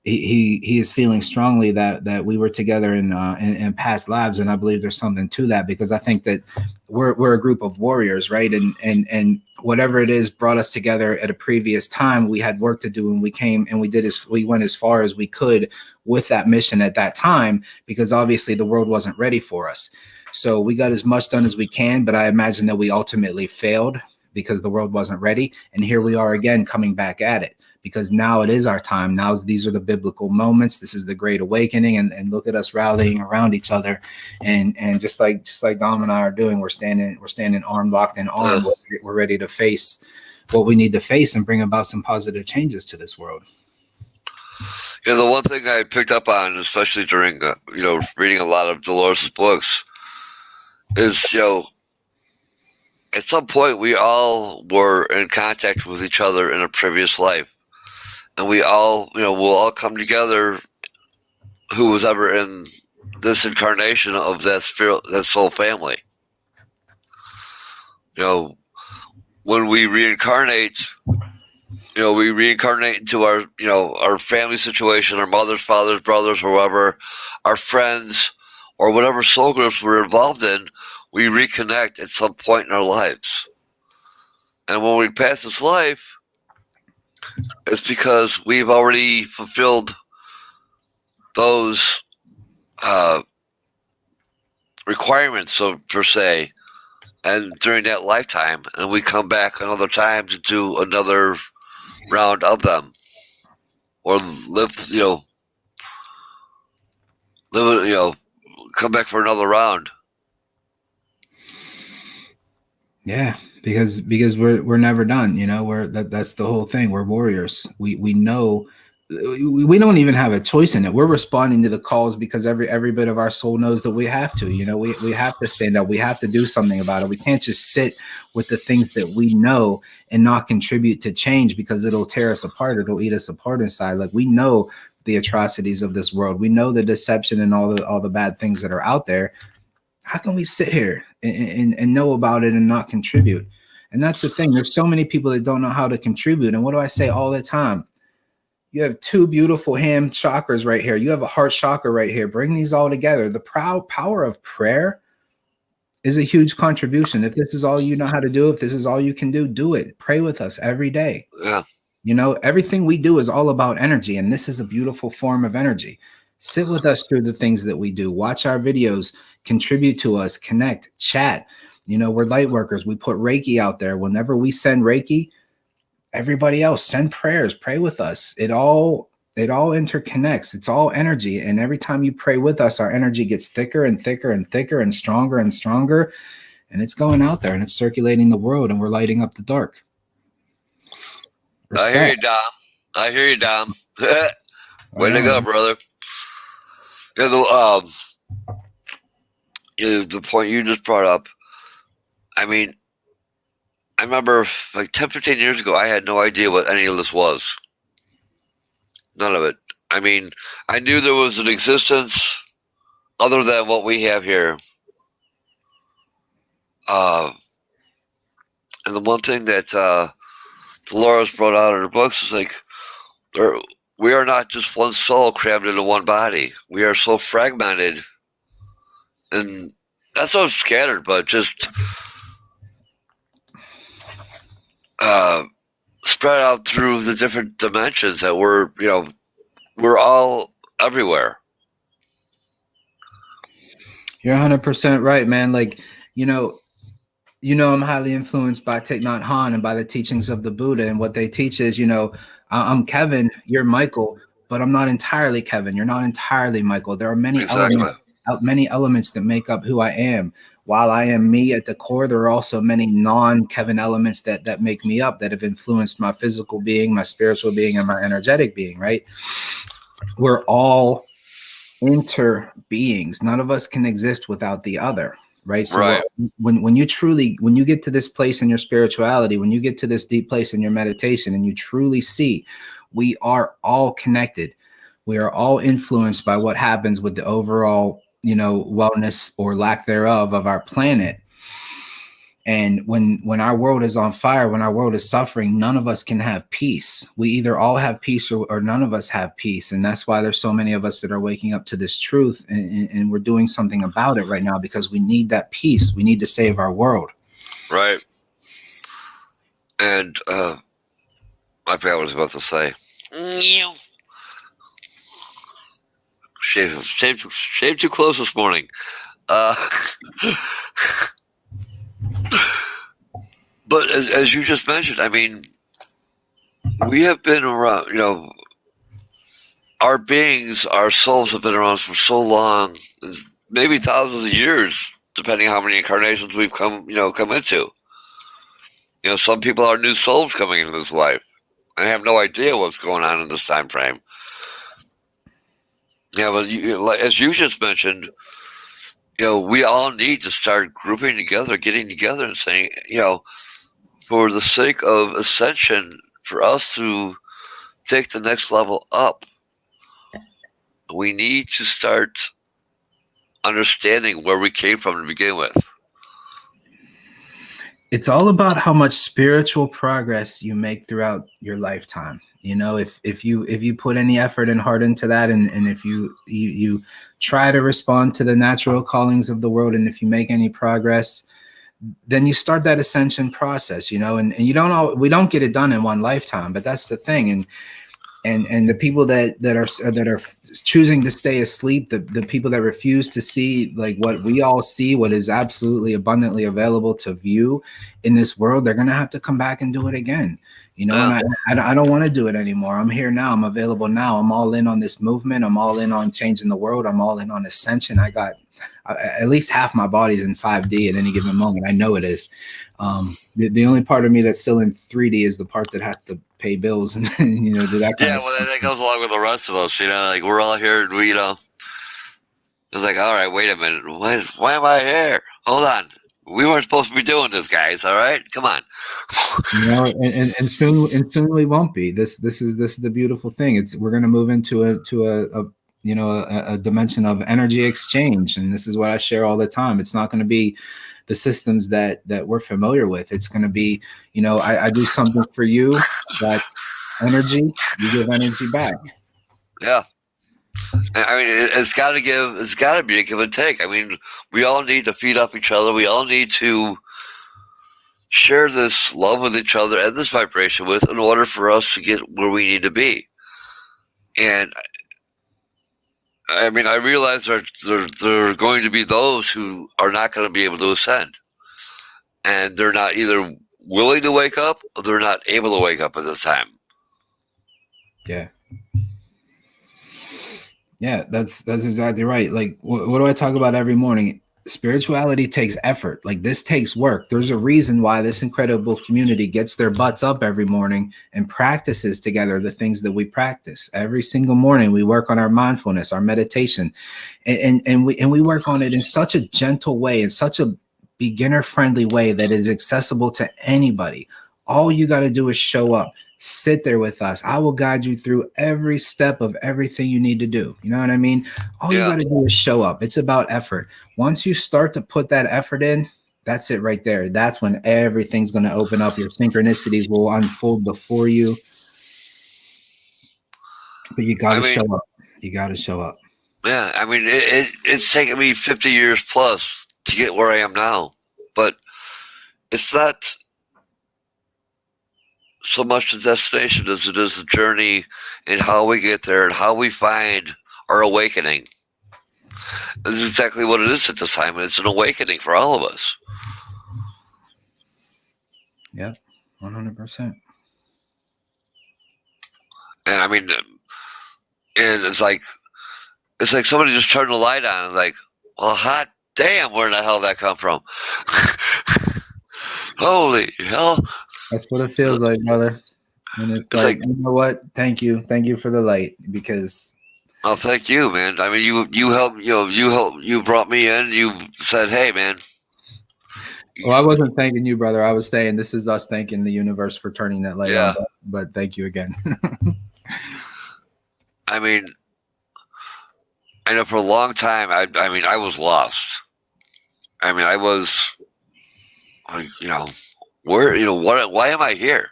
he is feeling strongly that we were together in past lives, and I believe there's something to that, because I think that we're a group of warriors, right? And whatever it is brought us together at a previous time, we had work to do, and we went as far as we could with that mission at that time, because obviously the world wasn't ready for us. So we got as much done as we can, but I imagine that we ultimately failed because the world wasn't ready. And here we are again, coming back at it, because now it is our time. Now these are the biblical moments. This is the great awakening, and look at us rallying around each other, and just like Dom and I are doing, we're standing arm locked in arm. We're ready to face what we need to face and bring about some positive changes to this world. the one thing I picked up on, especially during, reading a lot of Dolores' books, is, at some point we all were in contact with each other in a previous life. And we all, we'll all come together, who was ever in this incarnation of that spirit, that soul family. When we reincarnate, we reincarnate into our, our family situation, our mothers, fathers, brothers, whoever, our friends, or whatever soul groups we're involved in, we reconnect at some point in our lives. And when we pass this life, it's because we've already fulfilled those requirements, so per se, and during that lifetime, and we come back another time to do another round of them, or come back for another round. Yeah, because we're never done. That's the whole thing. We're warriors. We know we don't even have a choice in it. We're responding to the calls because every bit of our soul knows that we have to. We have to stand up. We have to do something about it. We can't just sit with the things that we know and not contribute to change, because it'll tear us apart. It'll eat us apart inside. Like, we know the atrocities of this world. We know the deception and all the bad things that are out there. How can we sit here and know about it and not contribute? And that's the thing. There's so many people that don't know how to contribute. And what do I say all the time? You have two beautiful hand chakras right here. You have a heart chakra right here. Bring these all together. The power of prayer is a huge contribution. If this is all you know how to do, if this is all you can do it. Pray with us every day. Yeah. Everything we do is all about energy, and this is a beautiful form of energy. Sit with us through the things that we do. Watch our videos, contribute to us, connect, chat. We're light workers. We put Reiki out there. Whenever we send Reiki, everybody else send prayers, pray with us. It all interconnects. It's all energy. And every time you pray with us, our energy gets thicker and thicker and thicker and stronger and stronger. And it's going out there and it's circulating the world, and we're lighting up the dark. Respect. I hear you, Dom. Way to go, brother. The point you just brought up, I mean, I remember like 10, 15 years ago, I had no idea what any of this was. None of it. I mean, I knew there was an existence other than what we have here. And the one thing that Dolores brought out in her books was like, we are not just one soul crammed into one body. We are so fragmented, and not so scattered, but just spread out through the different dimensions that we're all everywhere. You're 100% right, man. Like, I'm highly influenced by Thich Nhat Hanh and by the teachings of the Buddha. And what they teach is, I'm Kevin, you're Michael, but I'm not entirely Kevin. You're not entirely Michael. There are many elements that make up who I am. While I am me at the core, there are also many non-Kevin elements that make me up, that have influenced my physical being, my spiritual being, and my energetic being, right? We're all inter-beings. None of us can exist without the other, right? So when you get to this place in your spirituality, when you get to this deep place in your meditation, and you truly see we are all connected, we are all influenced by what happens with the overall, wellness or lack thereof of our planet. And when our world is on fire, when our world is suffering, none of us can have peace. We either all have peace or none of us have peace. And that's why there's so many of us that are waking up to this truth, and we're doing something about it right now, because we need that peace. We need to save our world. Right. And I forgot what I was about to say. Shaved too close this morning. But as you just mentioned, I mean, we have been around, our beings, our souls have been around for so long, maybe thousands of years, depending on how many incarnations we've come into. Some people are new souls coming into this life and have no idea what's going on in this time frame. Yeah, but as you just mentioned, we all need to start grouping together, getting together, and saying, for the sake of ascension, for us to take the next level up, we need to start understanding where we came from to begin with. It's all about how much spiritual progress you make throughout your lifetime. If you put any effort and heart into that, and if you try to respond to the natural callings of the world, and if you make any progress, then you start that ascension process, and we don't get it done in one lifetime, but that's the thing. And the people that are choosing to stay asleep, the people that refuse to see like what we all see, what is absolutely abundantly available to view in this world, they're going to have to come back and do it again. And I don't want to do it anymore. I'm here now. I'm available now. I'm all in on this movement. I'm all in on changing the world. I'm all in on ascension. I got at least half my body's in 5D at any given moment. I know it is. The only part of me that's still in 3D is the part that has to pay bills and do that kind of stuff. That goes along with the rest of us. Like we're all here, and it's like, all right, wait a minute, why am I here? Hold on, we weren't supposed to be doing this, guys. All right, come on. And soon we won't be. This is the beautiful thing. We're going to move into a dimension of energy exchange, and this is what I share all the time. It's not going to be the systems that we're familiar with. It's going to be, I do something for you, that's energy, you give energy back. Yeah. I mean, it's got to be a give and take. I mean, we all need to feed off each other. We all need to share this love with each other and this vibration with, in order for us to get where we need to be. And I mean, I realize there are going to be those who are not going to be able to ascend. And they're not either willing to wake up or they're not able to wake up at this time. Yeah. Yeah, that's exactly right. Like, what do I talk about every morning? Spirituality takes effort. Like, this takes work. There's a reason why this incredible community gets their butts up every morning and practices together the things that we practice. Every single morning we work on our mindfulness, our meditation, and we work on it in such a gentle way, in such a beginner-friendly way that is accessible to anybody. All you got to do is show up. Sit there with us. I will guide you through every step of everything you need to do. You know what I mean? All you got to do is show up. It's about effort. Once you start to put that effort in, that's it right there. That's when everything's going to open up. Your synchronicities will unfold before you. But you got I to mean, show up. You got to show up. yeah, I mean, it's taken me 50 years plus to get where I am now, but it's not so much the destination as it is the journey and how we get there and how we find our awakening. This is exactly what it is at this time, and it's an awakening for all of us. Yep, 100%. And I mean, and it's like somebody just turned the light on and like, well, hot damn, where the hell did that come from? Holy hell. That's what it feels like, brother. And it's like, you know what? Thank you for the light, because oh, thank you, man. I mean, you helped, you brought me in. You said, hey, man. Well, I wasn't thanking you, brother. I was saying this is us thanking the universe for turning that light on. But thank you again. I mean, I know for a long time, I mean, I was lost. I mean, I was like, where, why am I here?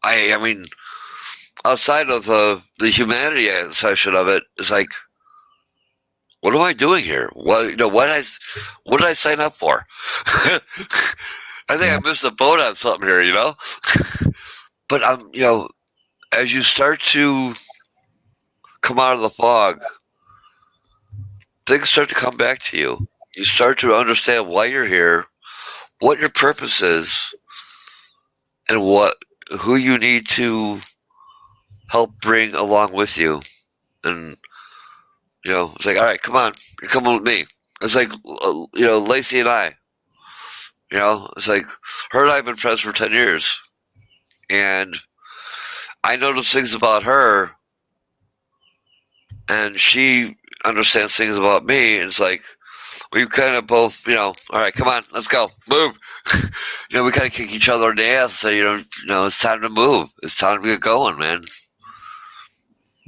I mean, outside of the humanity session of it, it's like, what am I doing here? What did I sign up for? I think I missed the boat on something here, But as you start to come out of the fog, things start to come back to you. You start to understand why you're here, what your purpose is, and who you need to help bring along with you. And it's like, all right, come on, you're coming with me. It's like, Lacey and I. It's like her and I have been friends for 10 years, and I notice things about her, and she understands things about me, and it's like we kind of both, all right, come on, let's go, move. We kind of kick each other in the ass and say, it's time to move. It's time to get going, man.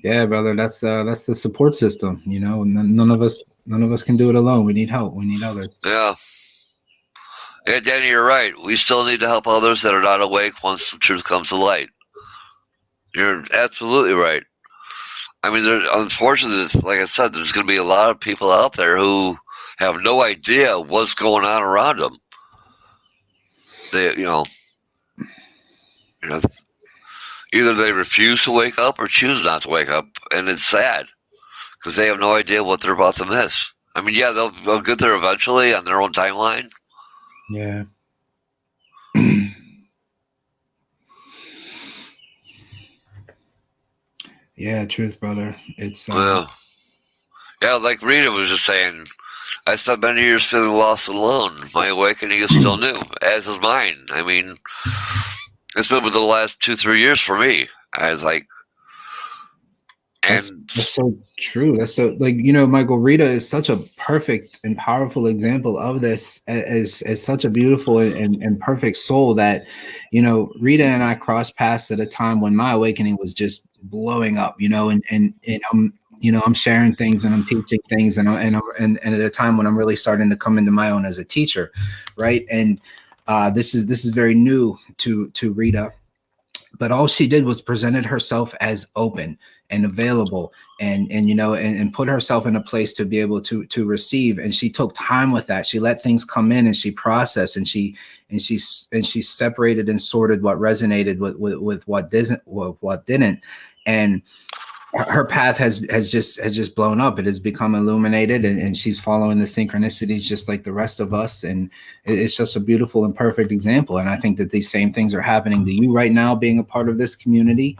Yeah, brother, that's the support system. None of us can do it alone. We need help. We need others. Yeah. Yeah, Danny, you're right. We still need to help others that are not awake once the truth comes to light. You're absolutely right. I mean, unfortunately, like I said, there's going to be a lot of people out there who have no idea what's going on around them. They, either they refuse to wake up or choose not to wake up, and it's sad because they have no idea what they're about to miss. I mean, yeah, they'll get there eventually on their own timeline. Yeah. Yeah, truth, brother. It's yeah, like Rita was just saying, I spent many years feeling lost and alone. My awakening is still new, as is mine. I mean, it's been within the last 2-3 years for me. I was like, that's so true. That's so, like, Michael, Rita is such a perfect and powerful example of this, as such a beautiful and perfect soul that, Rita and I crossed paths at a time when my awakening was just blowing up, and I'm sharing things and I'm teaching things and at a time when I'm really starting to come into my own as a teacher. Right. And this is very new to Rita, but all she did was presented herself as open and available and put herself in a place to be able to receive. And she took time with that. She let things come in and she processed and she separated and sorted what resonated with what didn't. And her path has just blown up. It has become illuminated, and she's following the synchronicities just like the rest of us. And it's just a beautiful and perfect example. And I think that these same things are happening to you right now, being a part of this community.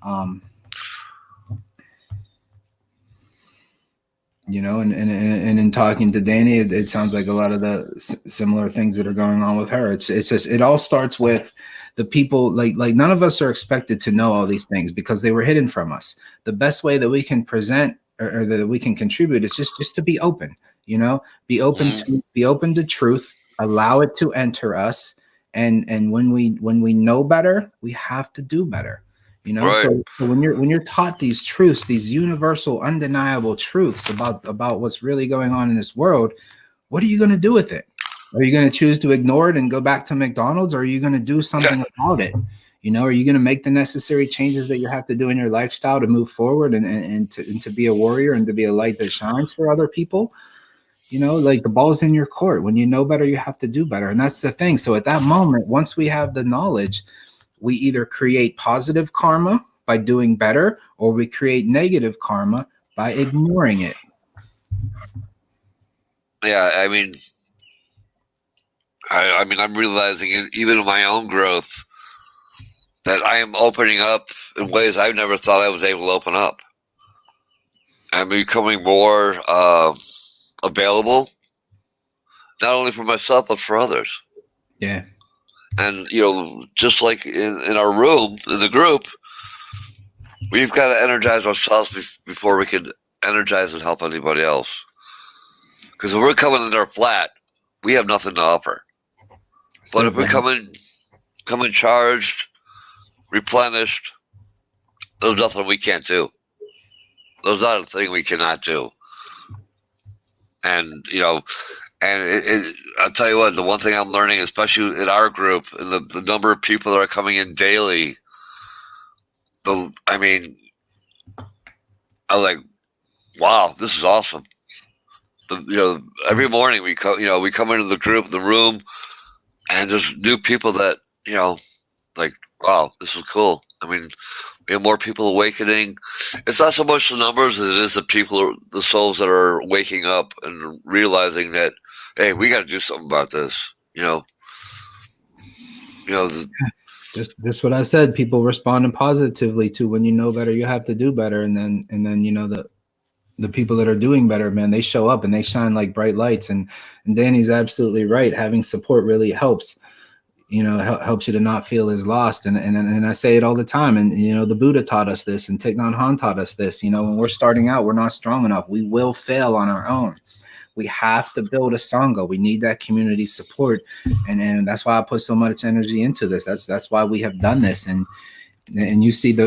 And in talking to Danny, it sounds like a lot of the similar things that are going on with her. It's just, it all starts with the people. Like none of us are expected to know all these things because they were hidden from us. The best way that we can present or that we can contribute is just to be open. Be open to truth. Allow it to enter us. And when we know better, we have to do better. Right. So when you're taught these truths, these universal, undeniable truths about what's really going on in this world, what are you going to do with it? Are you going to choose to ignore it and go back to McDonald's, or are you going to do something about it? You know, are you going to make the necessary changes that you have to do in your lifestyle to move forward and to be a warrior and to be a light that shines for other people? You know, like the ball's in your court. When you know better, you have to do better. And that's the thing. So at that moment, once we have the knowledge, we either create positive karma by doing better, or we create negative karma by ignoring it. Yeah, I mean, I'm realizing even in my own growth that I am opening up in ways I never thought I was able to open up. I'm becoming more available, not only for myself, but for others. Yeah. And, you know, just like in our room, in the group, we've got to energize ourselves before we can energize and help anybody else. Because if we're coming in our flat, we have nothing to offer. But if we come in charged, replenished, there's nothing we can't do. There's not a thing we cannot do. And, you know, and I'll tell you what, the one thing I'm learning, especially in our group, and the number of people that are coming in daily, I'm like, wow, this is awesome. Every morning we come into the group, the room, and there's new people that, you know, like, wow, this is cool. I mean, we have more people awakening. It's not so much the numbers as it is the souls that are waking up and realizing that, hey, we got to do something about this. Just what I said. People responding positively to when you know better, you have to do better, and then you know the people that are doing better, man, they show up and they shine like bright lights. And Danny's absolutely right. Having support really helps. You know, helps you to not feel as lost. And I say it all the time. And, you know, the Buddha taught us this, and Thich Nhat Hanh taught us this. You know, when we're starting out, we're not strong enough. We will fail on our own. We have to build a Sangha. We need that community support. And that's why I put so much energy into this. That's why we have done this. And you see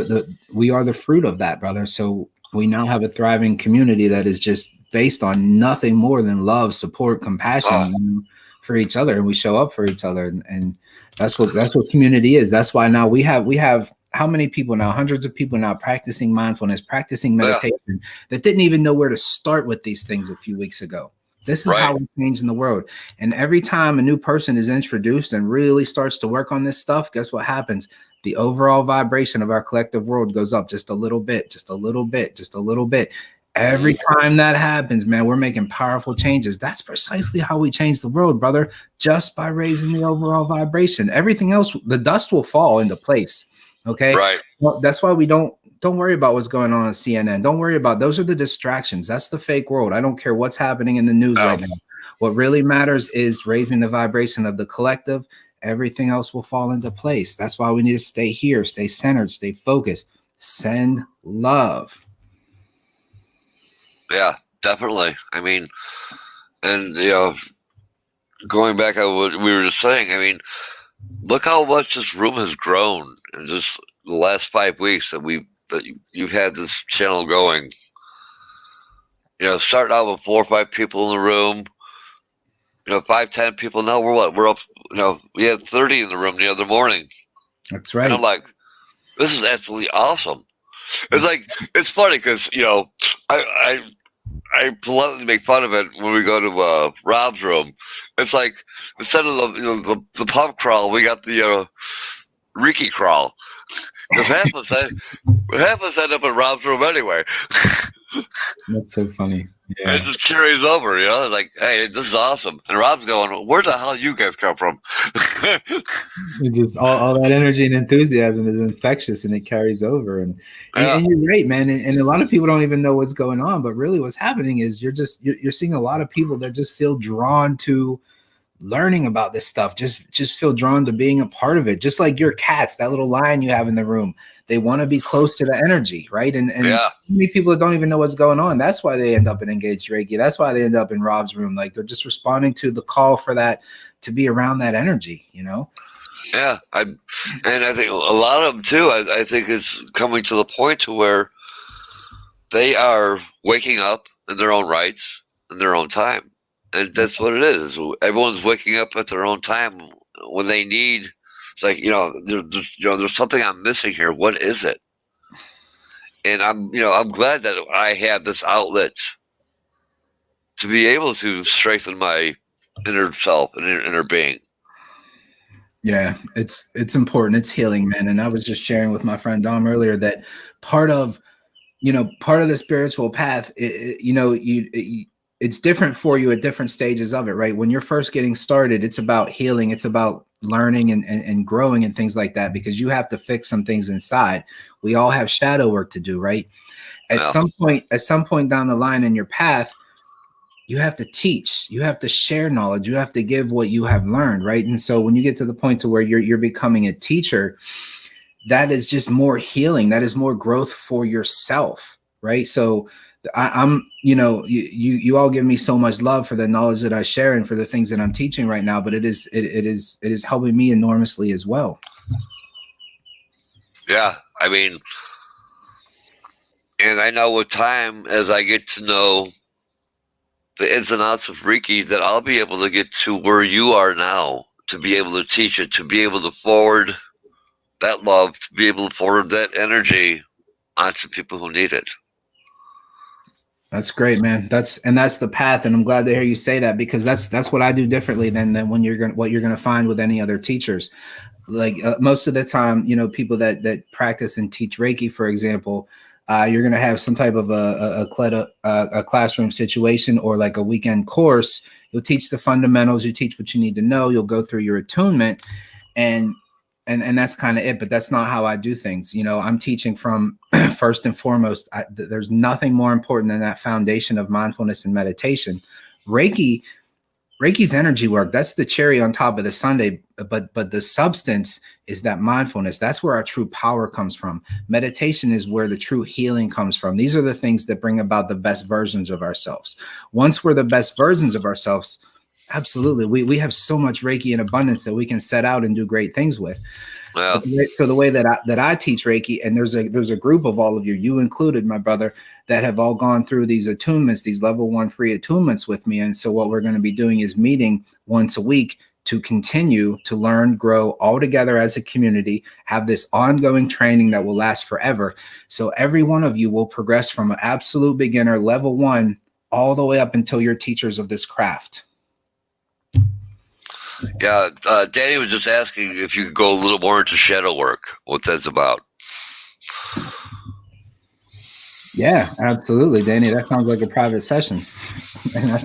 we are the fruit of that, brother. So we now have a thriving community that is just based on nothing more than love, support, compassion, for each other, and we show up for each other, and that's what community is. That's why now we have how many people now? Hundreds of people now practicing mindfulness, practicing meditation, that didn't even know where to start with these things a few weeks ago. This is how we're changing the world. And every time a new person is introduced and really starts to work on this stuff, guess what happens? The overall vibration of our collective world goes up just a little bit, just a little bit, just a little bit. Every time that happens, man, we're making powerful changes. That's precisely how we change the world, brother, just by raising the overall vibration. Everything else, the dust will fall into place. Okay. Right. Well, that's why we don't worry about what's going on CNN. Don't worry about those are the distractions. That's the fake world. I don't care what's happening in the news right now. What really matters is raising the vibration of the collective. Everything else will fall into place. That's why we need to stay here, stay centered, stay focused, send love. Yeah, definitely. I mean, and, you know, going back on what we were just saying, I mean, look how much this room has grown in just the last 5 weeks that you've had this channel going. You know, starting out with 4 or 5 people in the room, you know, 5, 10 people. Now we're up, you know, we had 30 in the room the other morning. That's right. And I'm like, this is absolutely awesome. It's like, it's funny because, you know, I politely make fun of it when we go to Rob's room. It's like, instead of the pub crawl, we got the Reiki crawl. Because half of us end up in Rob's room anyway. That's so funny. Yeah. It just carries over, you know, like, hey, this is awesome. And Rob's going, where the hell you guys come from? It just all that energy and enthusiasm is infectious, and it carries over. And you're right, man. And a lot of people don't even know what's going on, but really what's happening is you're seeing a lot of people that just feel drawn to learning about this stuff, just feel drawn to being a part of it. Just like your cats, that little lion you have in the room, they want to be close to the energy, right? And many people that don't even know what's going on. That's why they end up in Engaged Reiki. That's why they end up in Rob's room. Like, they're just responding to the call for that, to be around that energy, you know? Yeah. I think a lot of them too, I think it's coming to the point to where they are waking up in their own rights, in their own time. And that's what it is. Everyone's waking up at their own time when they need It's like, there's something I'm missing here. What is it? And I'm glad that I have this outlet to be able to strengthen my inner self and inner being. Yeah, it's important. It's healing, man. And I was just sharing with my friend Dom earlier that part of the spiritual path, it's different for you at different stages of it, right? When you're first getting started, it's about healing. It's about learning and growing and things like that, because you have to fix some things inside. We all have shadow work to do, right? At some point down the line in your path, you have to teach, you have to share knowledge, you have to give what you have learned, right? And so when you get to the point to where you're becoming a teacher, that is just more healing, that is more growth for yourself, right? So I'm you all give me so much love for the knowledge that I share and for the things that I'm teaching right now, but it is helping me enormously as well. Yeah, I mean, and I know with time, as I get to know the ins and outs of Reiki, that I'll be able to get to where you are now, to be able to teach it, to be able to forward that love, to be able to forward that energy onto people who need it. That's great, man. That's the path, and I'm glad to hear you say that, because that's what I do differently than what you're gonna find with any other teachers. Like most of the time, people that practice and teach Reiki, for example, you're going to have some type of a classroom situation or like a weekend course. You'll teach the fundamentals. You teach what you need to know. You'll go through your attunement, and that's kind of it. But that's not how I do things. I'm teaching from first and foremost. There's nothing more important than that foundation of mindfulness and meditation. Reiki's energy work, that's the cherry on top of the sundae, but the substance is that mindfulness. That's where our true power comes from. Meditation is where the true healing comes from. These are the things that bring about the best versions of ourselves. Once we're the best versions of ourselves, absolutely, we have so much Reiki in abundance that we can set out and do great things with. Yeah. So the way that I teach Reiki, and there's a group of all of you included, my brother, that have all gone through these attunements, these level 1 free attunements with me. And so what we're going to be doing is meeting once a week to continue to learn, grow all together as a community, have this ongoing training that will last forever. So every one of you will progress from an absolute beginner, level 1, all the way up until you're teachers of this craft. Yeah, Danny was just asking if you could go a little more into shadow work, what that's about. Yeah, absolutely, Danny. That sounds like a private session. And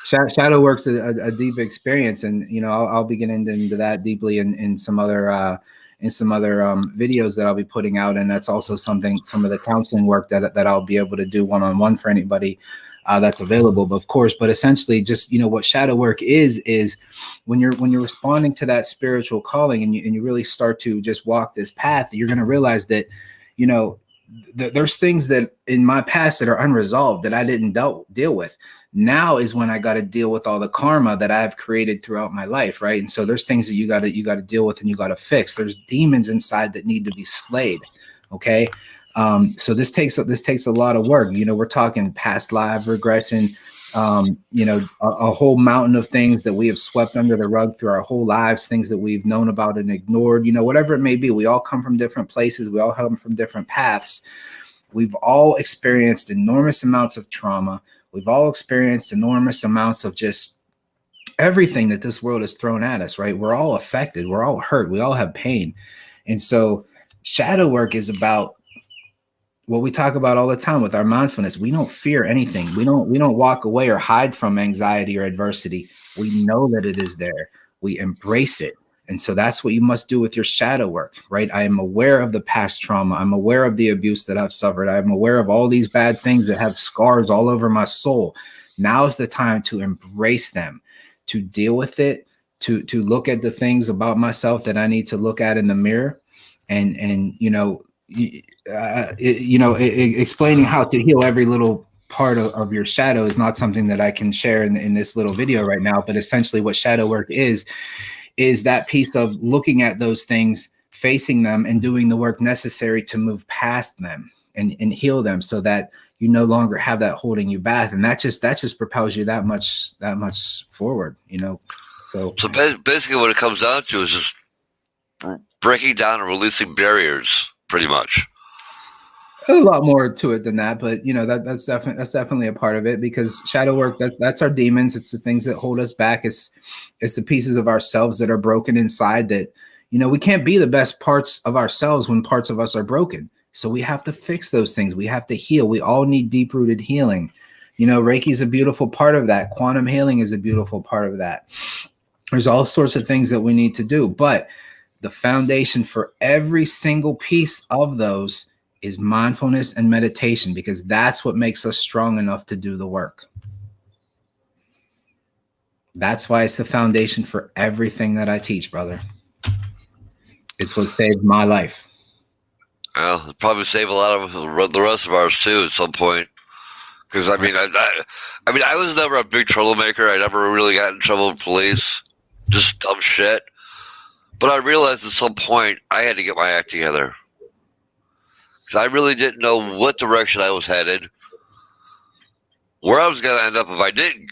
shadow work's a deep experience, and I'll be getting into that deeply in some other videos that I'll be putting out, and that's also some of the counseling work that I'll be able to do one-on-one for anybody that's available. But of course, essentially, just what shadow work is when you're responding to that spiritual calling, and you really start to just walk this path, you're going to realize that there's things that in my past that are unresolved that I didn't deal with. Now is when I got to deal with all the karma that I've created throughout my life, right? And so there's things that you got to deal with and you got to fix. There's demons inside that need to be slayed. Okay. So this takes a lot of work. We're talking past life regression, a whole mountain of things that we have swept under the rug through our whole lives, things that we've known about and ignored, whatever it may be. We all come from different places. We all come from different paths. We've all experienced enormous amounts of trauma. We've all experienced enormous amounts of just everything that this world has thrown at us, right? We're all affected. We're all hurt. We all have pain. And so shadow work is about what we talk about all the time with our mindfulness. We don't fear anything. We don't walk away or hide from anxiety or adversity. We know that it is there. We embrace it. And so that's what you must do with your shadow work, right? I am aware of the past trauma. I'm aware of the abuse that I've suffered. I'm aware of all these bad things that have scars all over my soul. Now is the time to embrace them, to deal with it, to look at the things about myself that I need to look at in the mirror, and explaining how to heal every little part of your shadow is not something that I can share in this little video right now. But essentially what shadow work is that piece of looking at those things, facing them, and doing the work necessary to move past them and heal them, so that you no longer have that holding you back. And that just propels you that much forward, So basically what it comes down to is just breaking down and releasing barriers, pretty much. A lot more to it than that, but that's definitely a part of it, because shadow work, that's our demons. It's the things that hold us back. It's the pieces of ourselves that are broken inside that, we can't be the best parts of ourselves when parts of us are broken. So we have to fix those things. We have to heal. We all need deep-rooted healing. Reiki is a beautiful part of that. Quantum healing is a beautiful part of that. There's all sorts of things that we need to do, but the foundation for every single piece of those is mindfulness and meditation, because that's what makes us strong enough to do the work. That's why it's the foundation for everything that I teach, brother. It's what saved my life. Well, it'll probably save a lot of the rest of ours too at some point. Because I was never a big troublemaker. I never really got in trouble with police, just dumb shit. But I realized at some point I had to get my act together. I really didn't know what direction I was headed, where I was going to end up if I didn't,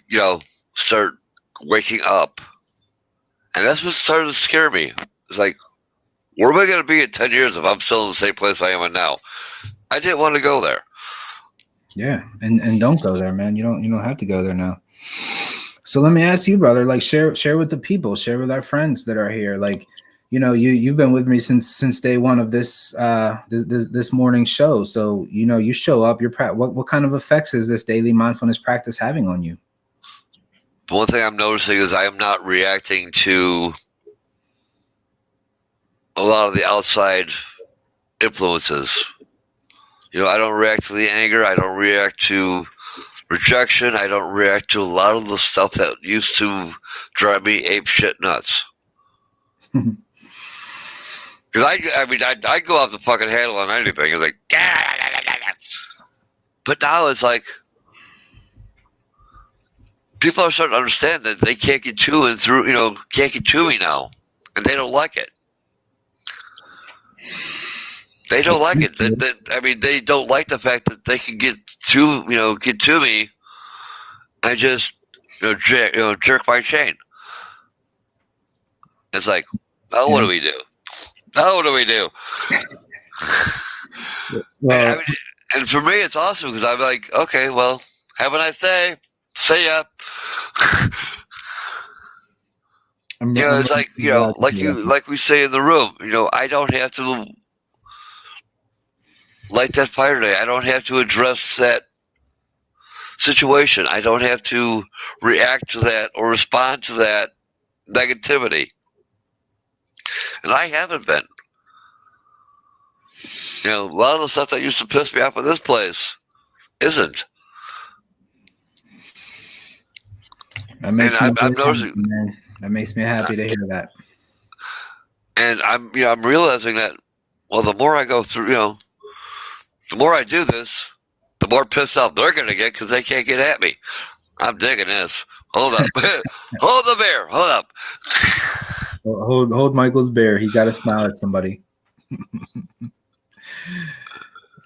start waking up. And that's what started to scare me. It's like, where am I going to be in 10 years if I'm still in the same place I am in now? I didn't want to go there. Yeah, and don't go there, man. You don't have to go there now. So let me ask you, brother, like share with the people, share with our friends that are here. Like, you've been with me since day one of this this morning show. So, you show up, what kind of effects is this daily mindfulness practice having on you? The one thing I'm noticing is I am not reacting to a lot of the outside influences. I don't react to the anger. I don't react to rejection. I don't react to a lot of the stuff that used to drive me ape shit nuts. Because I go off the fucking handle on anything. It's like, but now it's like people are starting to understand that they can't get to and through, can't get to me now, and they don't like it. They don't like it. They don't like the fact that they can get to me and just jerk my chain. It's like, oh, what do we do? Now what do we do? Well, and for me, it's awesome because I'm like, okay, well, have a nice day. See ya. It's like, like we say in the room, I don't have to light that fire today. I don't have to address that situation. I don't have to react to that or respond to that negativity. And I haven't been. A lot of the stuff that used to piss me off in this place isn't. I'm noticing, man. That makes me happy to hear that. And I'm realizing that, well, the more I go through, the more I do this, the more pissed off they're going to get because they can't get at me. I'm digging this. Hold up. Hold the bear. Hold up. Hold Michael's bear. He got to smile at somebody.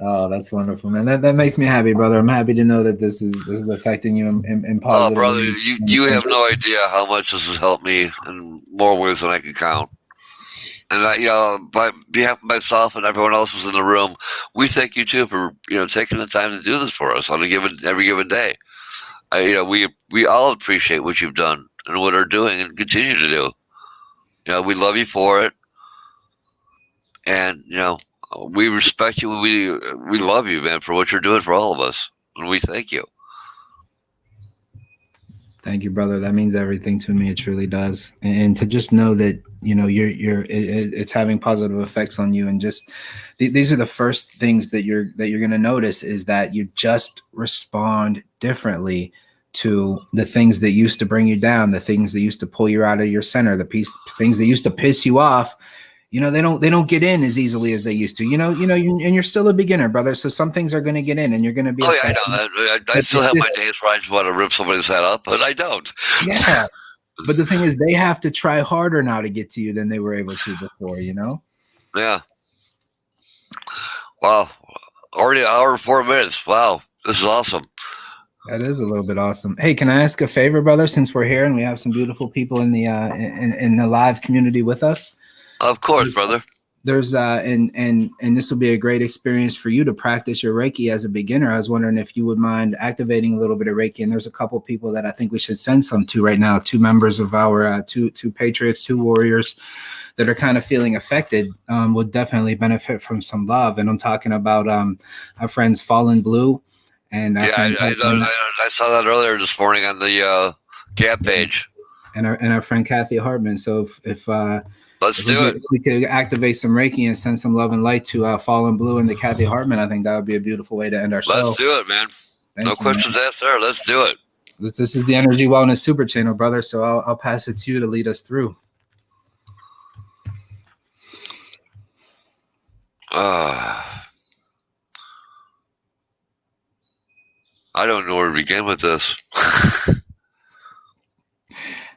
Oh, that's wonderful, man. That makes me happy, brother. I'm happy to know that this is affecting you in positive. Oh, brother, you have no idea how much this has helped me in more ways than I can count. And by behalf of myself and everyone else who's in the room, we thank you too for taking the time to do this for us on every given day. We all appreciate what you've done and what are doing and continue to do. We love you for it, and we respect you. We love you, man, for what you're doing for all of us, and we thank you. Thank you, brother. That means everything to me. It truly does. And to just know that it's having positive effects on you, and just these are the first things that you're going to notice, is that you just respond differently to the things that used to bring you down, the things that used to pull you out of your center, things that used to piss you off. They don't get in as easily as they used to. And you're still a beginner, brother. So some things are going to get in, and you're going to be. Oh yeah, I know that. I still have my days where I just want to rip somebody's head up, but I don't. Yeah, but the thing is, they have to try harder now to get to you than they were able to before. Yeah. Wow. Already an hour and 4 minutes. Wow, this is awesome. That is a little bit awesome. Hey, can I ask a favor, brother? Since we're here and we have some beautiful people in the in the live community with us. Of course, brother. There's and this will be a great experience for you to practice your Reiki as a beginner. I was wondering if you would mind activating a little bit of Reiki. And there's a couple people that I think we should send some to right now. 2 members of our two patriots, 2 warriors that are kind of feeling affected, would definitely benefit from some love. And I'm talking about our friends Fallen Blue and Yeah, I saw that earlier this morning on the Gap page. And our friend Kathy Hartman. So if If we could activate some Reiki and send some love and light to Fallen Blue and to Kathy Hartman, I think that would be a beautiful way to end our show. Let's do it, man. No questions asked there. Let's do it. This is the Energy Wellness Super Channel, brother. So I'll pass it to you to lead us through. I don't know where to begin with this.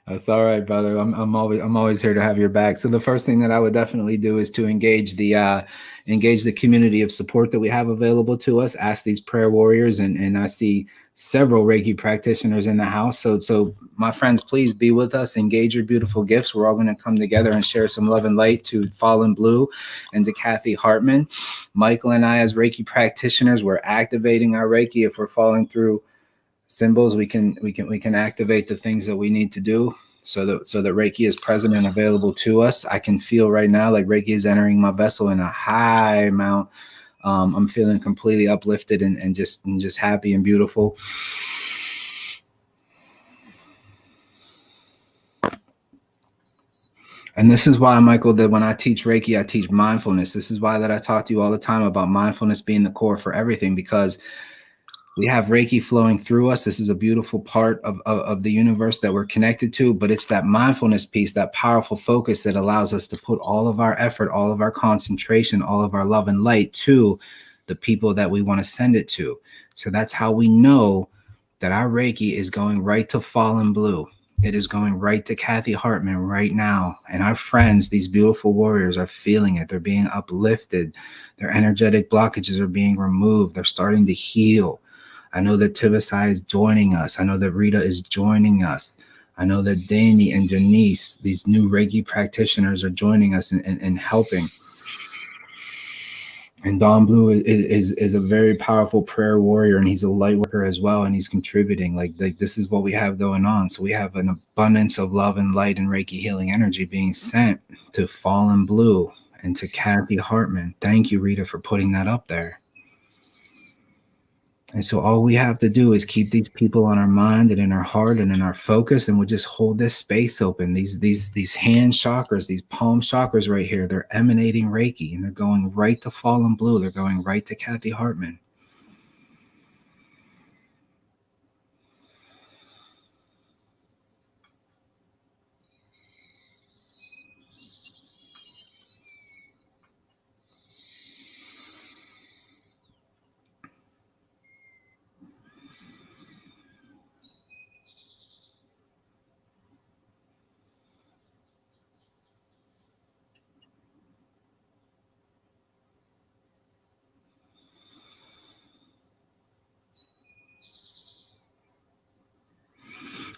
That's all right, brother. I'm always here to have your back. So the first thing that I would definitely do is to engage the community of support that we have available to us. Ask these prayer warriors, and I see several Reiki practitioners in the house. So my friends, please be with us. Engage your beautiful gifts. We're all going to come together and share some love and light to Fallen Blue and to Kathy Hartman. Michael and I, as Reiki practitioners, we're activating our Reiki. If we're falling through symbols, we can activate the things that we need to do so that Reiki is present and available to us. I can feel right now like Reiki is entering my vessel in a high amount. I'm feeling completely uplifted and just happy and beautiful. And this is why, Michael, that when I teach Reiki, I teach mindfulness. This is why that I talk to you all the time about mindfulness being the core for everything, because we have Reiki flowing through us. This is a beautiful part of the universe that we're connected to, but it's that mindfulness piece, that powerful focus that allows us to put all of our effort, all of our concentration, all of our love and light to the people that we want to send it to. So that's how we know that our Reiki is going right to Fallen Blue. It is going right to Kathy Hartman right now. And our friends, these beautiful warriors, are feeling it. They're being uplifted. Their energetic blockages are being removed. They're starting to heal. I know that Tibisai is joining us. I know that Rita is joining us. I know that Dani and Denise, these new Reiki practitioners, are joining us and helping. And Don Blue is a very powerful prayer warrior, and he's a light worker as well, and he's contributing. Like this is what we have going on. So we have an abundance of love and light and Reiki healing energy being sent to Fallen Blue and to Kathy Hartman. Thank you, Rita, for putting that up there. And so all we have to do is keep these people on our mind and in our heart and in our focus, and we'll just hold this space open. These hand chakras, these palm chakras right here, they're emanating Reiki, and they're going right to Fallen Blue. They're going right to Kathy Hartman.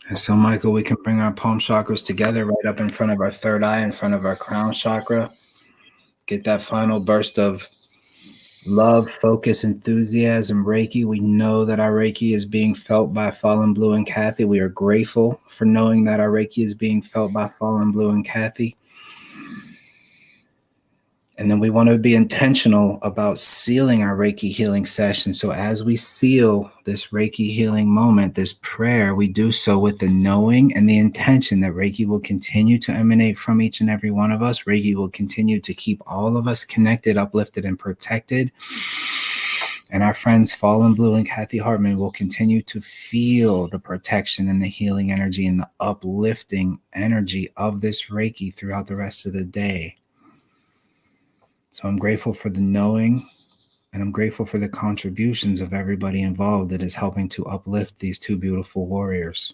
And so, Michael, we can bring our palm chakras together right up in front of our third eye, in front of our crown chakra. Get that final burst of love, focus, enthusiasm, Reiki. We know that our Reiki is being felt by Fallen Blue and Kathy. We are grateful for knowing that our Reiki is being felt by Fallen Blue and Kathy. And then we want to be intentional about sealing our Reiki healing session. So as we seal this Reiki healing moment, this prayer, we do so with the knowing and the intention that Reiki will continue to emanate from each and every one of us. Reiki will continue to keep all of us connected, uplifted, and protected. And our friends Fallen Blue and Kathy Hartman will continue to feel the protection and the healing energy and the uplifting energy of this Reiki throughout the rest of the day. So I'm grateful for the knowing, and I'm grateful for the contributions of everybody involved that is helping to uplift these 2 beautiful warriors.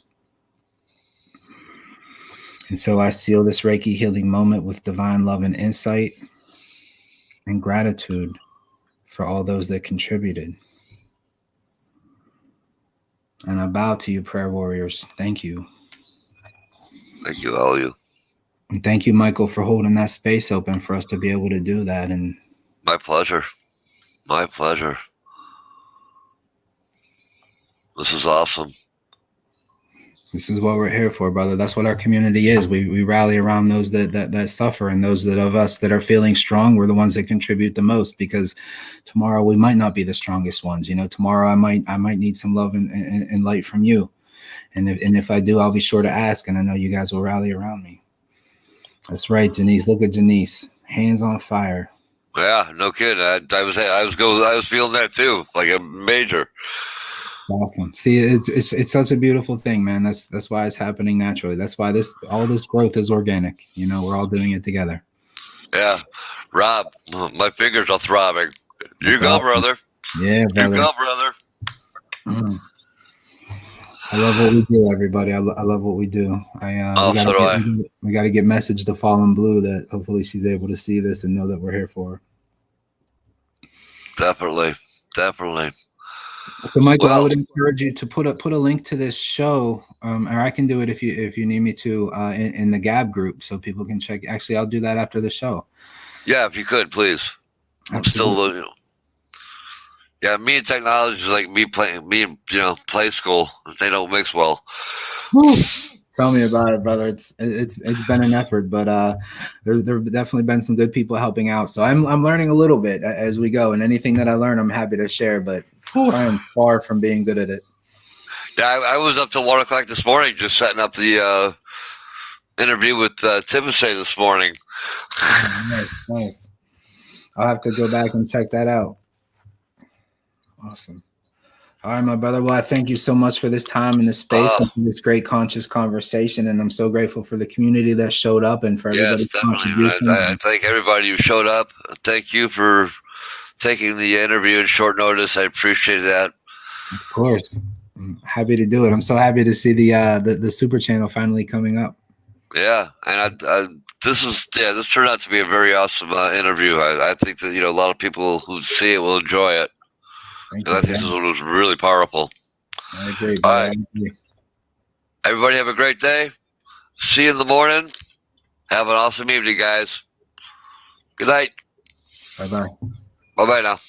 And so I seal this Reiki healing moment with divine love and insight and gratitude for all those that contributed. And I bow to you, prayer warriors. Thank you. Thank you, all of you. And thank you, Michael, for holding that space open for us to be able to do that. And My pleasure. My pleasure. This is awesome. this is what we're here for, brother. That's what our community is. We rally around those that suffer, and those that of us that are feeling strong. We're the ones that contribute the most, because tomorrow we might not be the strongest ones. You know, tomorrow I might need some love and light from you. And if I do, I'll be sure to ask, and I know you guys will rally around me. That's right, Janice. Look at Janice, hands on fire. Yeah, no kidding. I was feeling that too, like a major. Awesome. See, it's such a beautiful thing, man. That's why it's happening naturally. That's why all this growth is organic. You know, we're all doing it together. Yeah, Rob, my fingers are throbbing. You go, awesome. brother. Yeah, brother. You go, brother. I love what we do, everybody. I love what we do. We got to get message to Fallen Blue that hopefully she's able to see this and know that we're here for her. Definitely. So, Michael, I would encourage you to put a link to this show, or I can do it if you need me to, in the Gab group, so people can check. Actually, I'll do that after the show. Yeah, if you could, please. Absolutely. I'm still, yeah, me and technology is like me and play school. They don't mix well. Woo. Tell me about it, brother. It's been an effort, but there've definitely been some good people helping out. So I'm learning a little bit as we go, and anything that I learn, I'm happy to share. But I am far from being good at it. Yeah, I was up till 1 o'clock this morning just setting up the interview with Timothy this morning. Nice. I'll have to go back and check that out. Awesome. All right, my brother. Well, I thank you so much for this time and this space and for this great conscious conversation. And I'm so grateful for the community that showed up and for everybody's contribution. I thank everybody who showed up. Thank you for taking the interview in short notice. I appreciate that. Of course. I'm happy to do it. I'm so happy to see the super channel finally coming up. Yeah. And this turned out to be a very awesome interview. I think that, a lot of people who see it will enjoy it. And I think this was really powerful. I agree. All right. Everybody have a great day. See you in the morning. Have an awesome evening, guys. Good night. Bye-bye. Bye-bye now.